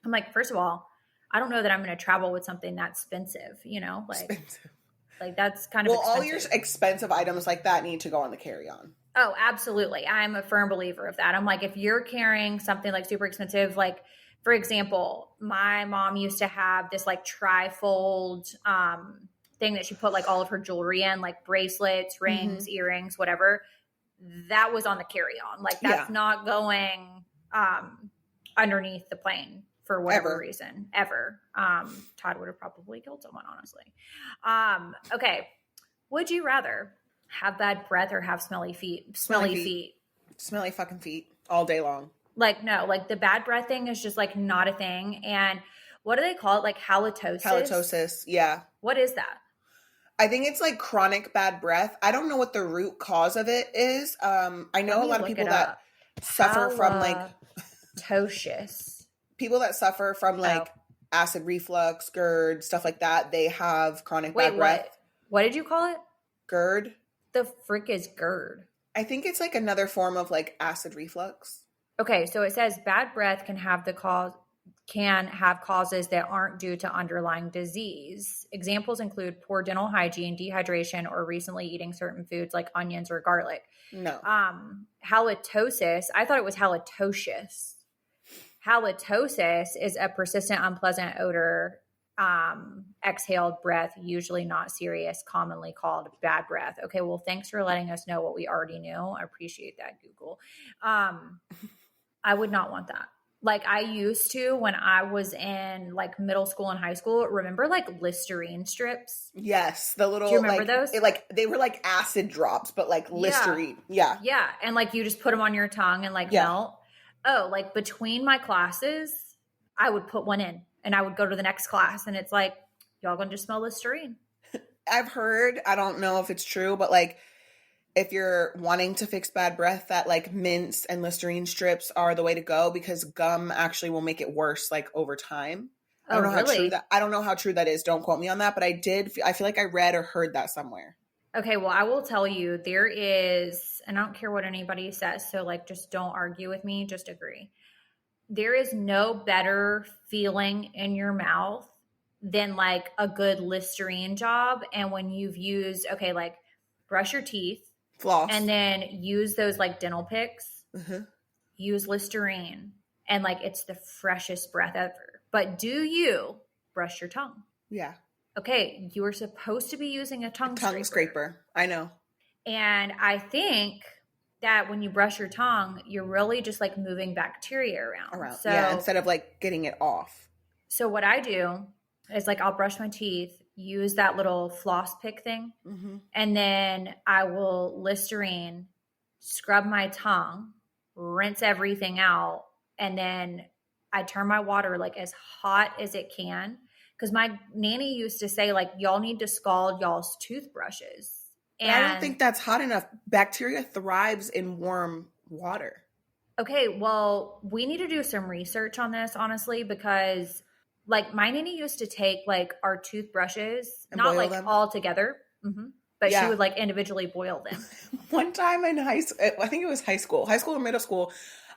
I'm like, first of all, I don't know that I'm going to travel with something that expensive, you know, like that's kind of expensive. All your expensive items like that need to go on the carry-on. Oh, absolutely. I'm a firm believer of that. I'm like, if you're carrying something like super expensive, like for example, my mom used to have this like tri-fold thing that she put like all of her jewelry in, like bracelets, rings, earrings, whatever. that was on the carry-on. Like that's not going underneath the plane for whatever reason ever. Todd would have probably killed someone, honestly. Okay. Would you rather have bad breath or have smelly feet? Smelly feet. Smelly fucking feet all day long. Like, no, like the bad breath thing is just like not a thing. And what do they call it? Like halitosis? Halitosis, yeah. What is that? I think it's like chronic bad breath. I don't know what the root cause of it is. I know a lot of people that suffer from like halitosis. People that suffer from like acid reflux, GERD, stuff like that. They have chronic bad breath. What did you call it? GERD. The frick is GERD? I think it's like another form of like acid reflux. Okay, so it says bad breath can have causes that aren't due to underlying disease. Examples include poor dental hygiene, dehydration, or recently eating certain foods like onions or garlic. No. Halitosis, I thought it was halitosis. Halitosis is a persistent, unpleasant odor, exhaled breath, usually not serious, commonly called bad breath. Okay, well, thanks for letting us know what we already knew. I appreciate that, Google. I would not want that. Like I used to when I was in like middle school and high school. Remember like Listerine strips? Yes, the little. Do you remember those? They were like acid drops, but like Listerine. Yeah. Yeah, and like you just put them on your tongue and like melt. Oh, like between my classes, I would put one in and I would go to the next class, and it's like y'all gonna just smell Listerine. I've heard. I don't know if it's true, but like. If you're wanting to fix bad breath, that like mints and Listerine strips are the way to go because gum actually will make it worse like over time. I don't know how true that. I don't know how true that is. Don't quote me on that, but I feel like I read or heard that somewhere. Okay, well, I will tell you there is, and I don't care what anybody says, so like just don't argue with me, just agree. There is no better feeling in your mouth than like a good Listerine job, and when you've used like brush your teeth. Floss. And then use those like dental picks, use Listerine, and like it's the freshest breath ever. But do you brush your tongue? Yeah. Okay, you are supposed to be using a tongue scraper. I know. And I think that when you brush your tongue, you're really just like moving bacteria around. So, yeah, instead of like getting it off. So what I do is like I'll brush my teeth, use that little floss pick thing, and then I will Listerine, scrub my tongue, rinse everything out, and then I turn my water like as hot as it can. Because my nanny used to say like y'all need to scald y'all's toothbrushes. And I don't think that's hot enough. Bacteria thrives in warm water. Okay, well, we need to do some research on this, honestly, because like my nanny used to take like our toothbrushes, and not like them all together, but she would like individually boil them. One time in high school, I think it was high school or middle school,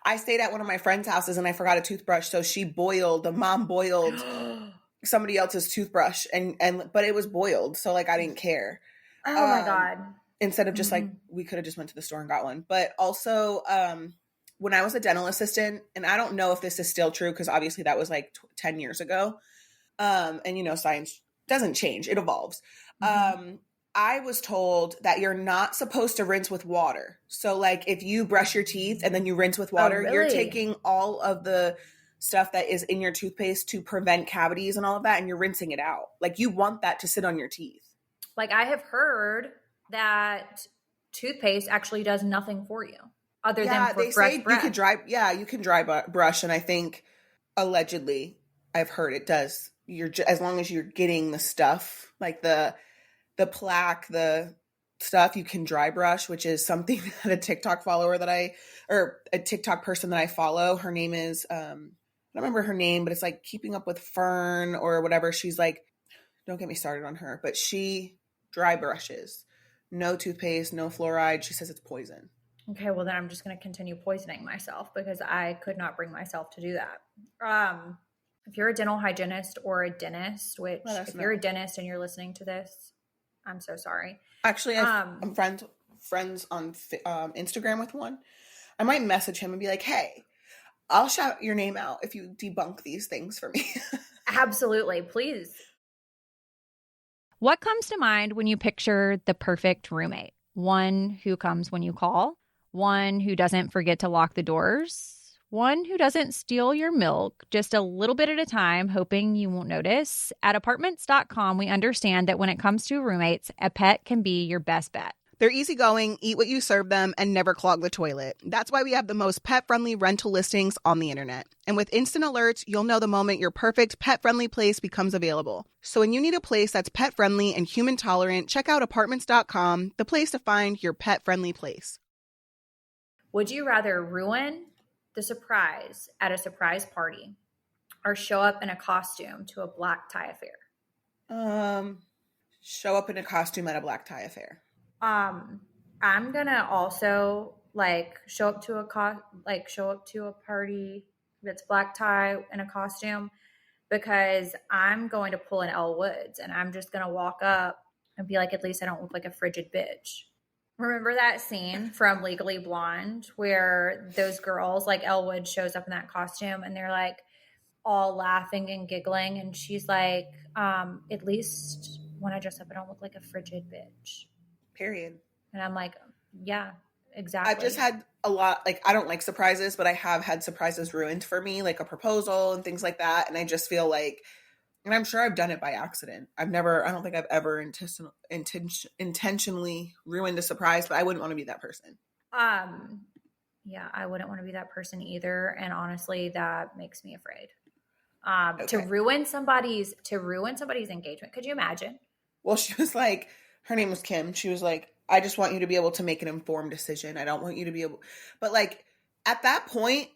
I stayed at one of my friend's houses and I forgot a toothbrush. So the mom boiled somebody else's toothbrush but it was boiled. So like I didn't care. Oh my God. Instead of just like, we could have just went to the store and got one. But also, when I was a dental assistant, and I don't know if this is still true because obviously that was like 10 years ago. And science doesn't change, it evolves. I was told that you're not supposed to rinse with water. So like if you brush your teeth and then you rinse with water, you're taking all of the stuff that is in your toothpaste to prevent cavities and all of that, and you're rinsing it out. Like you want that to sit on your teeth. Like I have heard that toothpaste actually does nothing for you. Other than for fresh breath. You can dry brush, and I think allegedly I've heard it does. As long as you're getting the stuff like the plaque, the stuff, you can dry brush, which is something that a TikTok person that I follow. Her name is I don't remember her name, but it's like Keeping Up with Fern or whatever. She's like, don't get me started on her, but she dry brushes, no toothpaste, no fluoride. She says it's poison. Okay, well then I'm just going to continue poisoning myself because I could not bring myself to do that. If you're a dental hygienist or a dentist, which if you're a dentist and you're listening to this, I'm so sorry. Actually, I'm friends on Instagram with one. I might message him and be like, hey, I'll shout your name out if you debunk these things for me. Absolutely, please. What comes to mind when you picture the perfect roommate? One who comes when you call, one who doesn't forget to lock the doors, one who doesn't steal your milk just a little bit at a time, hoping you won't notice. At Apartments.com, we understand that when it comes to roommates, a pet can be your best bet. They're easygoing, eat what you serve them, and never clog the toilet. That's why we have the most pet-friendly rental listings on the internet. And with instant alerts, you'll know the moment your perfect pet-friendly place becomes available. So when you need a place that's pet-friendly and human-tolerant, check out Apartments.com, the place to find your pet-friendly place. Would you rather ruin the surprise at a surprise party or show up in a costume to a black tie affair? Show up in a costume at a black tie affair. I'm gonna also show up to a party that's black tie in a costume, because I'm going to pull an Elle Woods and I'm just gonna walk up and be like, at least I don't look like a frigid bitch. Remember that scene from Legally Blonde where those girls, like Elle Woods shows up in that costume and they're like all laughing and giggling, and she's like, at least when I dress up I don't look like a frigid bitch. Period. And I'm like, yeah, exactly. I've just had a lot, I don't like surprises, but I have had surprises ruined for me, like a proposal and things like that. And I just feel like, and I'm sure I've done it by accident. I don't think I've ever intentionally ruined a surprise, but I wouldn't want to be that person. Yeah, I wouldn't want to be that person either. And honestly, that makes me afraid. Okay. To ruin somebody's engagement. Could you imagine? Well, she was like, her name was Kim. She was like, I just want you to be able to make an informed decision. I don't want you to be able, but at that point,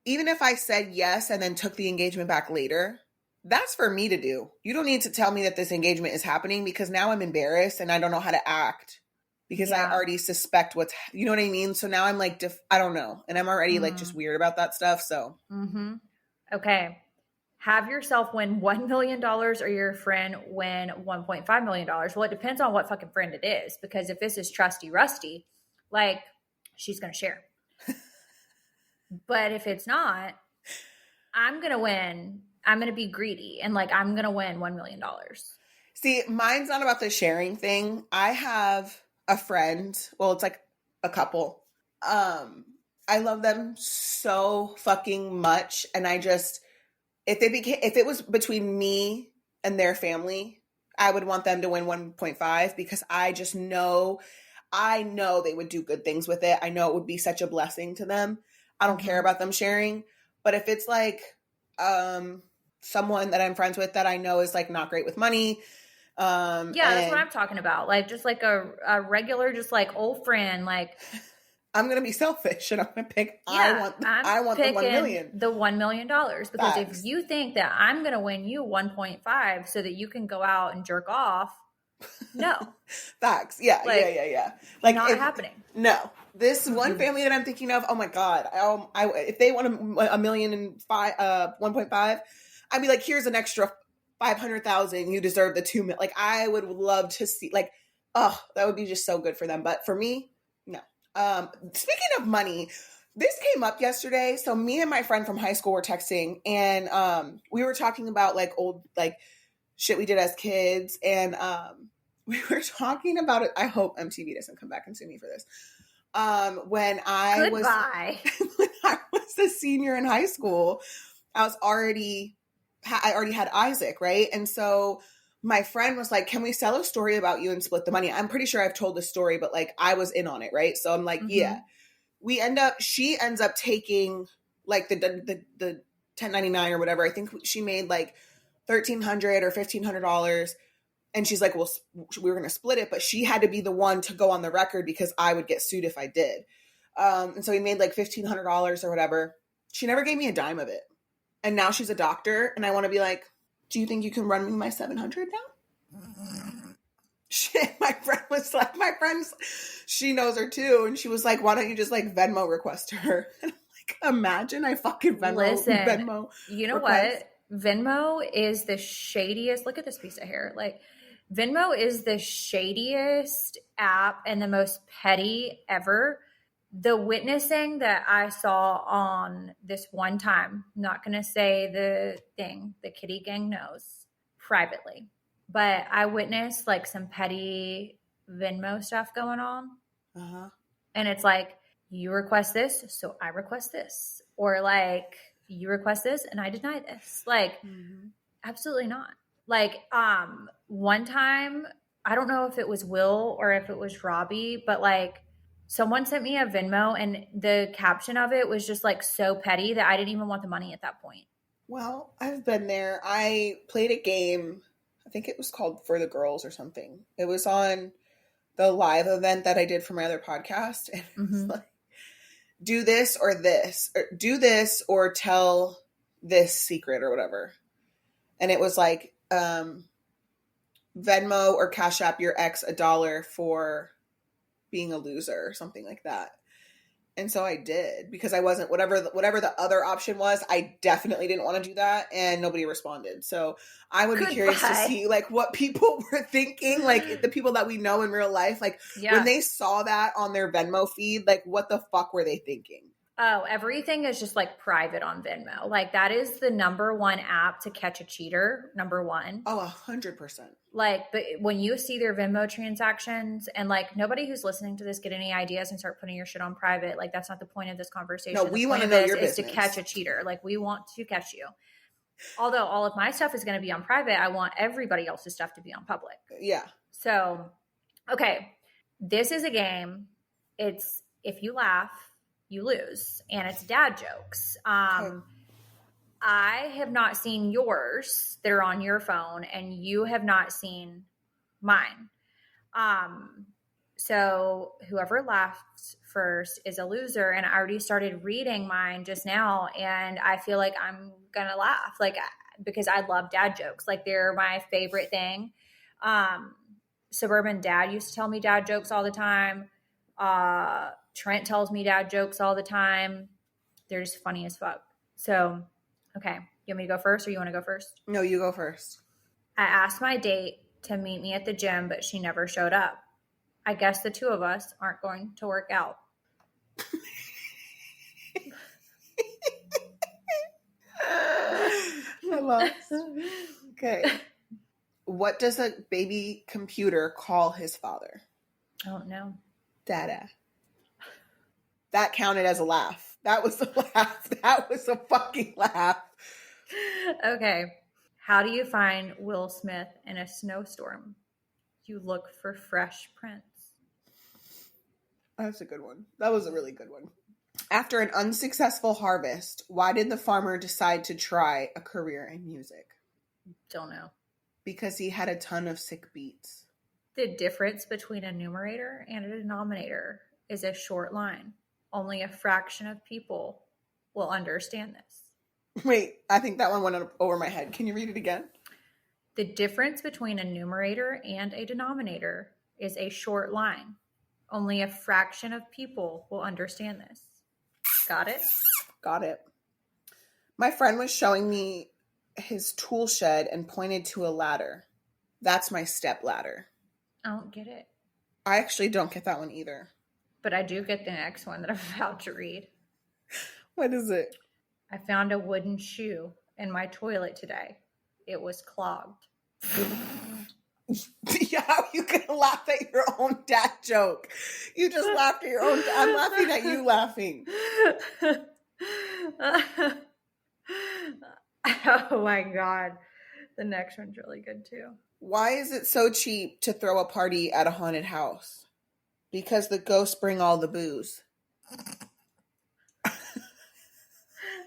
even if I said yes and then took the engagement back later, that's for me to do. You don't need to tell me that this engagement is happening, because now I'm embarrassed and I don't know how to act because I already suspect you know what I mean? So now I'm like, I don't know. And I'm already just weird about that stuff. So. Mm-hmm. Okay. Have yourself win $1 million or your friend win $1.5 million. Well, it depends on what fucking friend it is, because if this is Trusty Rusty, she's going to share. But if it's not, I'm going to win. I'm going to be greedy and I'm going to win $1 million. See, mine's not about the sharing thing. I have a friend. Well, it's a couple. I love them so fucking much. And I just, if it was between me and their family, I would want them to win 1.5, because I just know, they would do good things with it. I know it would be such a blessing to them. I don't care about them sharing. But if it's someone that I'm friends with that I know is not great with money. That's what I'm talking about. Just a regular, old friend, I'm going to be selfish and I'm going to pick, I want the 1 million. The $1 million. Because Facts. if you think that I'm going to win you 1.5 so that you can go out and jerk off, no. Facts. Yeah. Yeah. Not happening. No. This one family that I'm thinking of, oh my God. If they want $1 million and 1.5, I'd be like, here's an extra 500,000. You deserve the 2 million. I would love to see, that would be just so good for them. But for me, no. Speaking of money, this came up yesterday. So me and my friend from high school were texting, and we were talking about old shit we did as kids, and we were talking about it. I hope MTV doesn't come back and sue me for this. When I was a senior in high school, I already had Isaac, right? And so my friend was like, can we sell a story about you and split the money? I'm pretty sure I've told the story, but I was in on it, right? So I'm like, yeah. She ends up taking the 1099 or whatever. I think she made $1,300 or $1,500. And she's like, well, we were going to split it, but she had to be the one to go on the record because I would get sued if I did. And so we made $1,500 or whatever. She never gave me a dime of it. And now she's a doctor. And I want to be like, do you think you can run me my 700 now? Shit, my friend she knows her too. And she was like, why don't you just Venmo request her? And I'm like, imagine I fucking Venmo. You know what? Venmo is the shadiest. Look at this piece of hair. Venmo is the shadiest app and the most petty ever. The witnessing that I saw on this one time, I'm not going to say the thing, the kitty gang knows privately, but I witnessed some petty Venmo stuff going on. Uh-huh. And it's you request this, so I request this. Or like, you request this and I deny this. Like, absolutely not. Like, one time, I don't know if it was Will or if it was Robbie, but like someone sent me a Venmo and the caption of it was just like so petty that I didn't even want the money at that point. Well, I've been there. I played a game. I think it was called For the Girls or something. It was on the live event that I did for my other podcast. And it was like, do this or this, or do this or tell this secret or whatever. And it was like, Venmo or Cash App your ex $1 for being a loser or something like that. And so I did, because I wasn't, whatever the other option was, I definitely didn't want to do that, and nobody responded. So I would be curious to see like what people were thinking, like the people that we know in real life, like when they saw that on their Venmo feed, like what the fuck were they thinking? Oh, everything is just like private on Venmo. Like that is the number one app to catch a cheater. Number one. Oh, 100%. Like, but when you see their Venmo transactions, and like nobody who's listening to this get any ideas and start putting your shit on private. Like that's not the point of this conversation. No, we want to know your business. Is to catch a cheater. Like we want to catch you. Although all of my stuff is going to be on private, I want everybody else's stuff to be on public. Yeah. So, okay, this is a game. It's if you laugh, you lose, and it's dad jokes. Okay. I have not seen yours that are on your phone, and you have not seen mine. So whoever laughs first is a loser, and I already started reading mine just now, and I feel like I'm gonna laugh, like because I love dad jokes, like they're my favorite thing. Suburban dad used to tell me dad jokes all the time. Trent tells me dad jokes all the time. They're just funny as fuck. So, okay. You want me to go first, or you want to go first? No, you go first. I asked my date to meet me at the gym, but she never showed up. I guess the two of us aren't going to work out. I lost. Okay. What does a baby computer call his father? I don't know. Dada. That counted as a laugh. That was a laugh. That was a fucking laugh. Okay. How do you find Will Smith in a snowstorm? You look for fresh prints. That's a good one. That was a really good one. After an unsuccessful harvest, why did the farmer decide to try a career in music? Don't know. Because he had a ton of sick beats. The difference between a numerator and a denominator is a short line. Only a fraction of people will understand this. Wait, I think that one went over my head. Can you read it again? The difference between a numerator and a denominator is a short line. Only a fraction of people will understand this. Got it? Got it. My friend was showing me his tool shed and pointed to a ladder. That's my step ladder. I don't get it. I actually don't get that one either. But I do get the next one that I'm about to read. What is it? I found a wooden shoe in my toilet today. It was clogged. Yeah, how you gonna laugh at your own dad joke? You just laughed at your own. I'm laughing at you laughing. Oh my God. The next one's really good too. Why is it so cheap to throw a party at a haunted house? Because the ghosts bring all the booze. I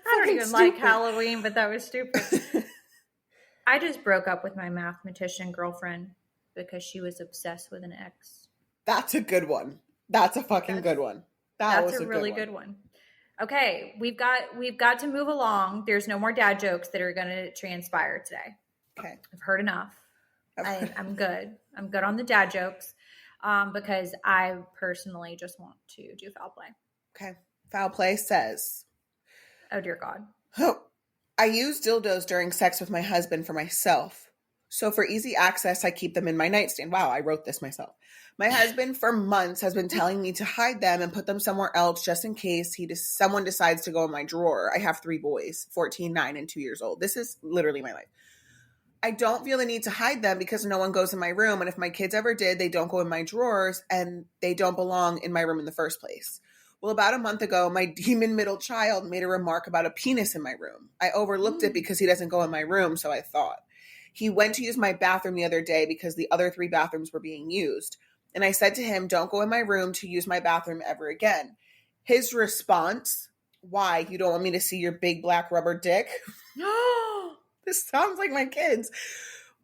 don't even like Halloween, but that was stupid. I just broke up with my mathematician girlfriend because she was obsessed with an ex. That's a good one. That's a fucking good one. That's a really good one. Okay, we've got to move along. There's no more dad jokes that are going to transpire today. Okay. I've heard enough. I'm good. I'm good on the dad jokes because I personally just want to do foul play. Okay. Foul play says, oh dear God. Oh, I use dildos during sex with my husband for myself. So for easy access, I keep them in my nightstand. Wow, I wrote this myself. My husband for months has been telling me to hide them and put them somewhere else just in case someone decides to go in my drawer. I have 3 boys, 14, 9, and 2 years old. This is literally my life. I don't feel the need to hide them because no one goes in my room. And if my kids ever did, they don't go in my drawers and they don't belong in my room in the first place. Well, about a month ago, my demon middle child made a remark about a penis in my room. I overlooked it because he doesn't go in my room, so I thought. He went to use my bathroom the other day because the other 3 bathrooms were being used. And I said to him, don't go in my room to use my bathroom ever again. His response, why? You don't want me to see your big black rubber dick? This sounds like my kids.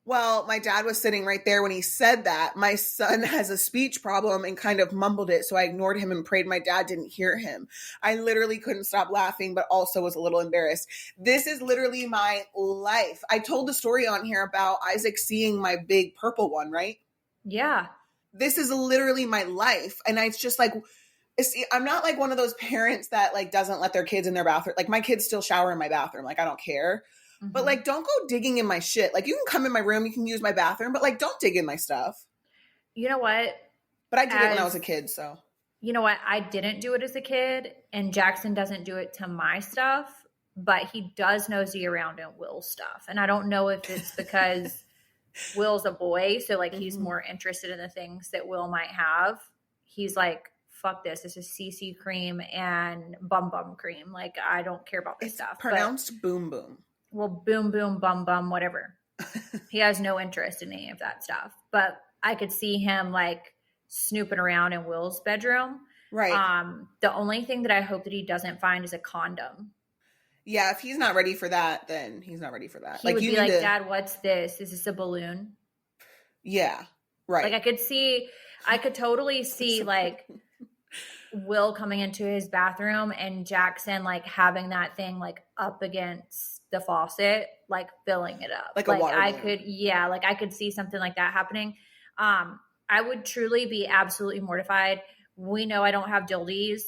Well, my dad was sitting right there when he said that. My son has a speech problem and kind of mumbled it, so I ignored him and prayed my dad didn't hear him. I literally couldn't stop laughing, but also was a little embarrassed. This is literally my life. I told the story on here about Isaac seeing my big purple one, right? Yeah. This is literally my life. And it's just like, see, I'm not like one of those parents that like doesn't let their kids in their bathroom. Like my kids still shower in my bathroom. Like I don't care. But like, don't go digging in my shit. Like you can come in my room, you can use my bathroom, but like, don't dig in my stuff. You know what? But I did it when I was a kid, so. You know what? I didn't do it as a kid, and Jackson doesn't do it to my stuff, but he does nosy around in Will's stuff. And I don't know if it's because Will's a boy, so like he's more interested in the things that Will might have. He's like, fuck this. This is CC cream and bum bum cream. Like, I don't care about this stuff. Pronounced boom boom. Well, boom, boom, bum, bum, whatever. He has no interest in any of that stuff. But I could see him like snooping around in Will's bedroom. Right. The only thing that I hope that he doesn't find is a condom. Yeah, if he's not ready for that, then he's not ready for that. He would be like, Dad, what's this? Is this a balloon? Yeah, right. Like I could totally see like Will coming into his bathroom and Jackson like having that thing like up against the faucet, like filling it up. Like a water balloon. I could see something like that happening. I would truly be absolutely mortified. We know I don't have dildies.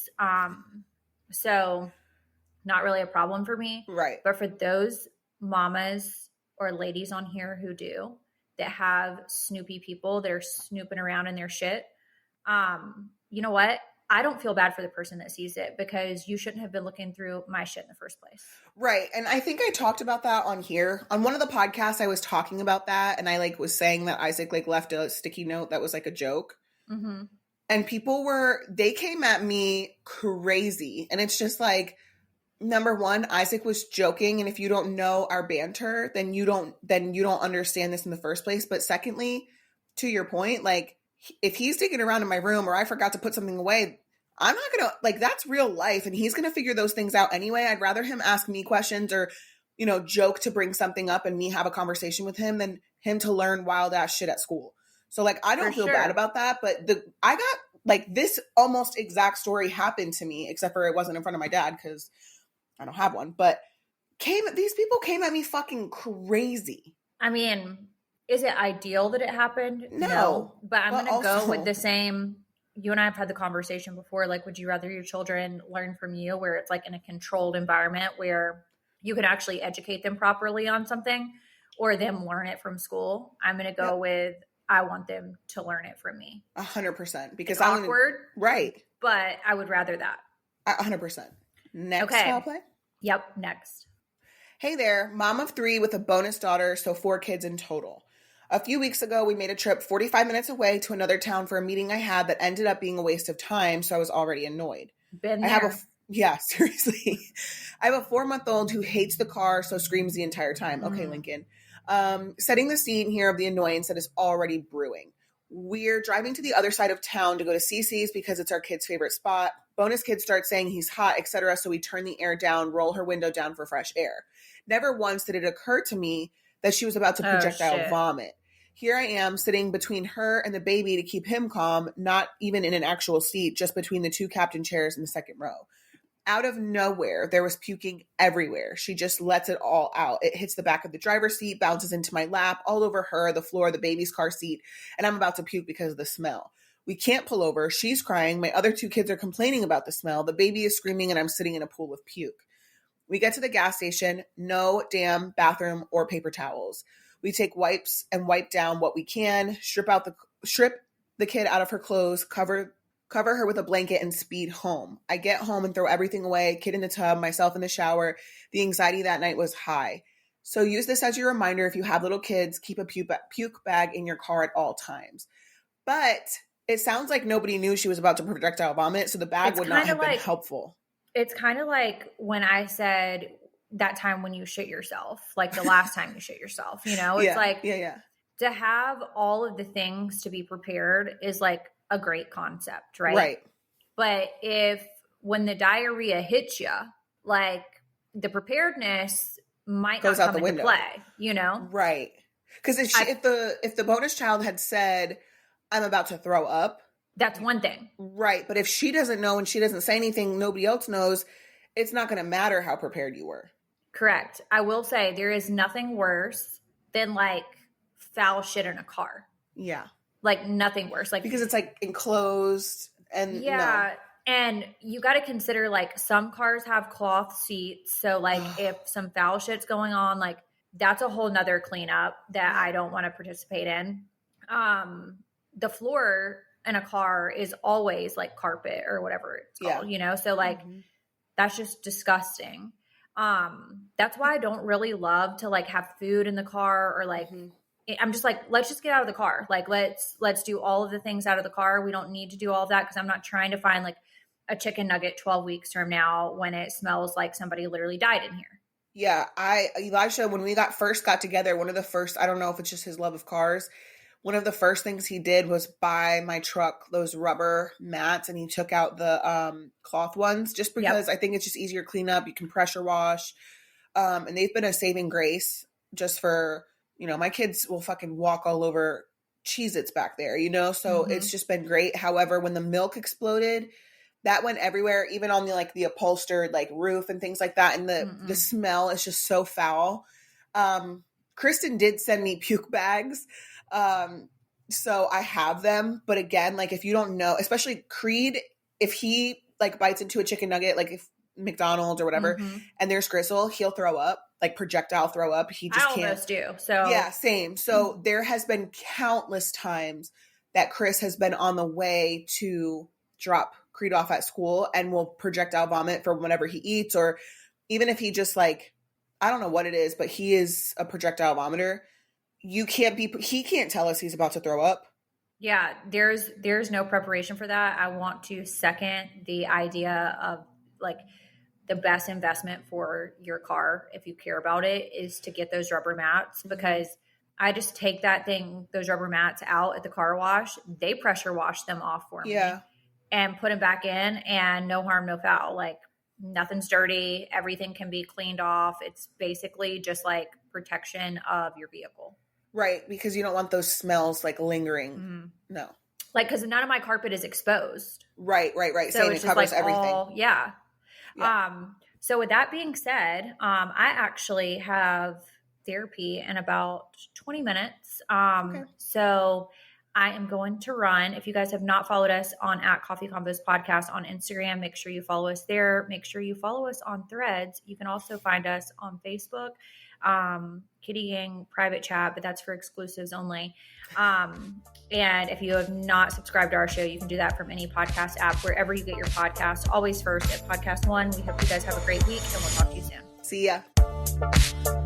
So not really a problem for me. Right. But for those mamas or ladies on here who do, that have snoopy people that are snooping around in their shit, you know what? I don't feel bad for the person that sees it because you shouldn't have been looking through my shit in the first place. Right. And I think I talked about that on here. On one of the podcasts, I was talking about that. And I like was saying that Isaac like left a sticky note that was like a joke. Mm-hmm. And people they came at me crazy. And it's just like, number one, Isaac was joking. And if you don't know our banter, then you don't understand this in the first place. But secondly, to your point, like if he's digging around in my room or I forgot to put something away, I'm not going to like, that's real life. And he's going to figure those things out anyway. I'd rather him ask me questions or, you know, joke to bring something up and me have a conversation with him than him to learn wild ass shit at school. So like, I don't feel bad about that, but I got like this almost exact story happened to me, except for it wasn't in front of my dad because I don't have one, but these people came at me fucking crazy. I mean, is it ideal that it happened? No. But I'm going to go with the same. You and I have had the conversation before. Like, would you rather your children learn from you where it's like in a controlled environment where you can actually educate them properly on something or them learn it from school? I'm going to go with, I want them to learn it from me. 100%. Because it's awkward. Right. But I would rather that. 100%. Next foul play? Yep. Next. Hey there, mom of 3 with a bonus daughter, so 4 kids in total. A few weeks ago, we made a trip 45 minutes away to another town for a meeting I had that ended up being a waste of time, so I was already annoyed. Been there. Yeah, seriously. I have a 4-month-old who hates the car, so screams the entire time. Mm-hmm. Okay, Lincoln. Setting the scene here of the annoyance that is already brewing. We're driving to the other side of town to go to CC's because it's our kid's favorite spot. Bonus kid starts saying he's hot, etc., so we turn the air down, roll her window down for fresh air. Never once did it occur to me that she was about to projectile vomit. Here I am sitting between her and the baby to keep him calm, not even in an actual seat, just between the 2 captain chairs in the second row. Out of nowhere, there was puking everywhere. She just lets it all out. It hits the back of the driver's seat, bounces into my lap, all over her, the floor, the baby's car seat, and I'm about to puke because of the smell. We can't pull over. She's crying. My other 2 kids are complaining about the smell. The baby is screaming, and I'm sitting in a pool of puke. We get to the gas station, no damn bathroom or paper towels. We take wipes and wipe down what we can, strip the kid out of her clothes, cover her with a blanket, and speed home. I get home and throw everything away, kid in the tub, myself in the shower. The anxiety that night was high. So use this as your reminder if you have little kids, keep a puke bag in your car at all times. But It sounds like nobody knew she was about to projectile vomit, so the bag would not have been helpful. It's kind of like when I said that time when you shit yourself, like the last time you shit yourself, you know? It's to have all of the things to be prepared is like a great concept, right? Right. But when the diarrhea hits you, like the preparedness might goes not out come the into window. play, you know? Right. Because if the bonus child had said, I'm about to throw up, that's one thing. Right. But if she doesn't know and she doesn't say anything, nobody else knows, it's not going to matter how prepared you were. Correct. I will say there is nothing worse than like foul shit in a car. Yeah. Like nothing worse. Like because it's like enclosed and and you got to consider like some cars have cloth seats. So like if some foul shit's going on, like that's a whole nother cleanup that I don't want to participate in. The floor in a car is always like carpet or whatever it's called, you know? So like that's just disgusting. That's why I don't really love to like have food in the car or like I'm just like, let's just get out of the car. Like, let's do all of the things out of the car. We don't need to do all of that because I'm not trying to find like a chicken nugget 12 weeks from now when it smells like somebody literally died in here. Yeah. Elijah, when we first got together, one of the first, I don't know if it's just his love of cars, one of the first things he did was buy my truck those rubber mats, and he took out the cloth ones just because I think it's just easier to clean up. You can pressure wash. And they've been a saving grace just for, you know, my kids will fucking walk all over Cheez-Its back there, you know? So it's just been great. However, when the milk exploded, that went everywhere, even on the upholstered like roof and things like that. And the smell is just so foul. Kristen did send me puke bags. So I have them. But again, like if you don't know, especially Creed, if he like bites into a chicken nugget, like if McDonald's or whatever, and there's gristle, he'll throw up, like projectile throw up. He just can't. I almost do. So yeah, same. So there has been countless times that Chris has been on the way to drop Creed off at school and will projectile vomit from whatever he eats, or even if he just like, I don't know what it is, but he is a projectile vomiter. He can't tell us he's about to throw up. Yeah, there's no preparation for that. I want to second the idea of like the best investment for your car, if you care about it, is to get those rubber mats, because I just take those rubber mats out at the car wash. They pressure wash them off for me and put them back in, and no harm, no foul. Like nothing's dirty. Everything can be cleaned off. It's basically just like protection of your vehicle. Right. Because you don't want those smells like lingering. No. Like, cause none of my carpet is exposed. Right. So same, it's it covers like everything. Yeah. So with that being said, I actually have therapy in about 20 minutes. So I am going to run. If you guys have not followed us on @CoffeeConvos Podcast on Instagram, make sure you follow us there. Make sure you follow us on Threads. You can also find us on Facebook, Kitty Gang private chat, but that's for exclusives only. And if you have not subscribed to our show, you can do that from any podcast app, wherever you get your podcast. Always first at Podcast One. We hope you guys have a great week, and we'll talk to you soon. See ya.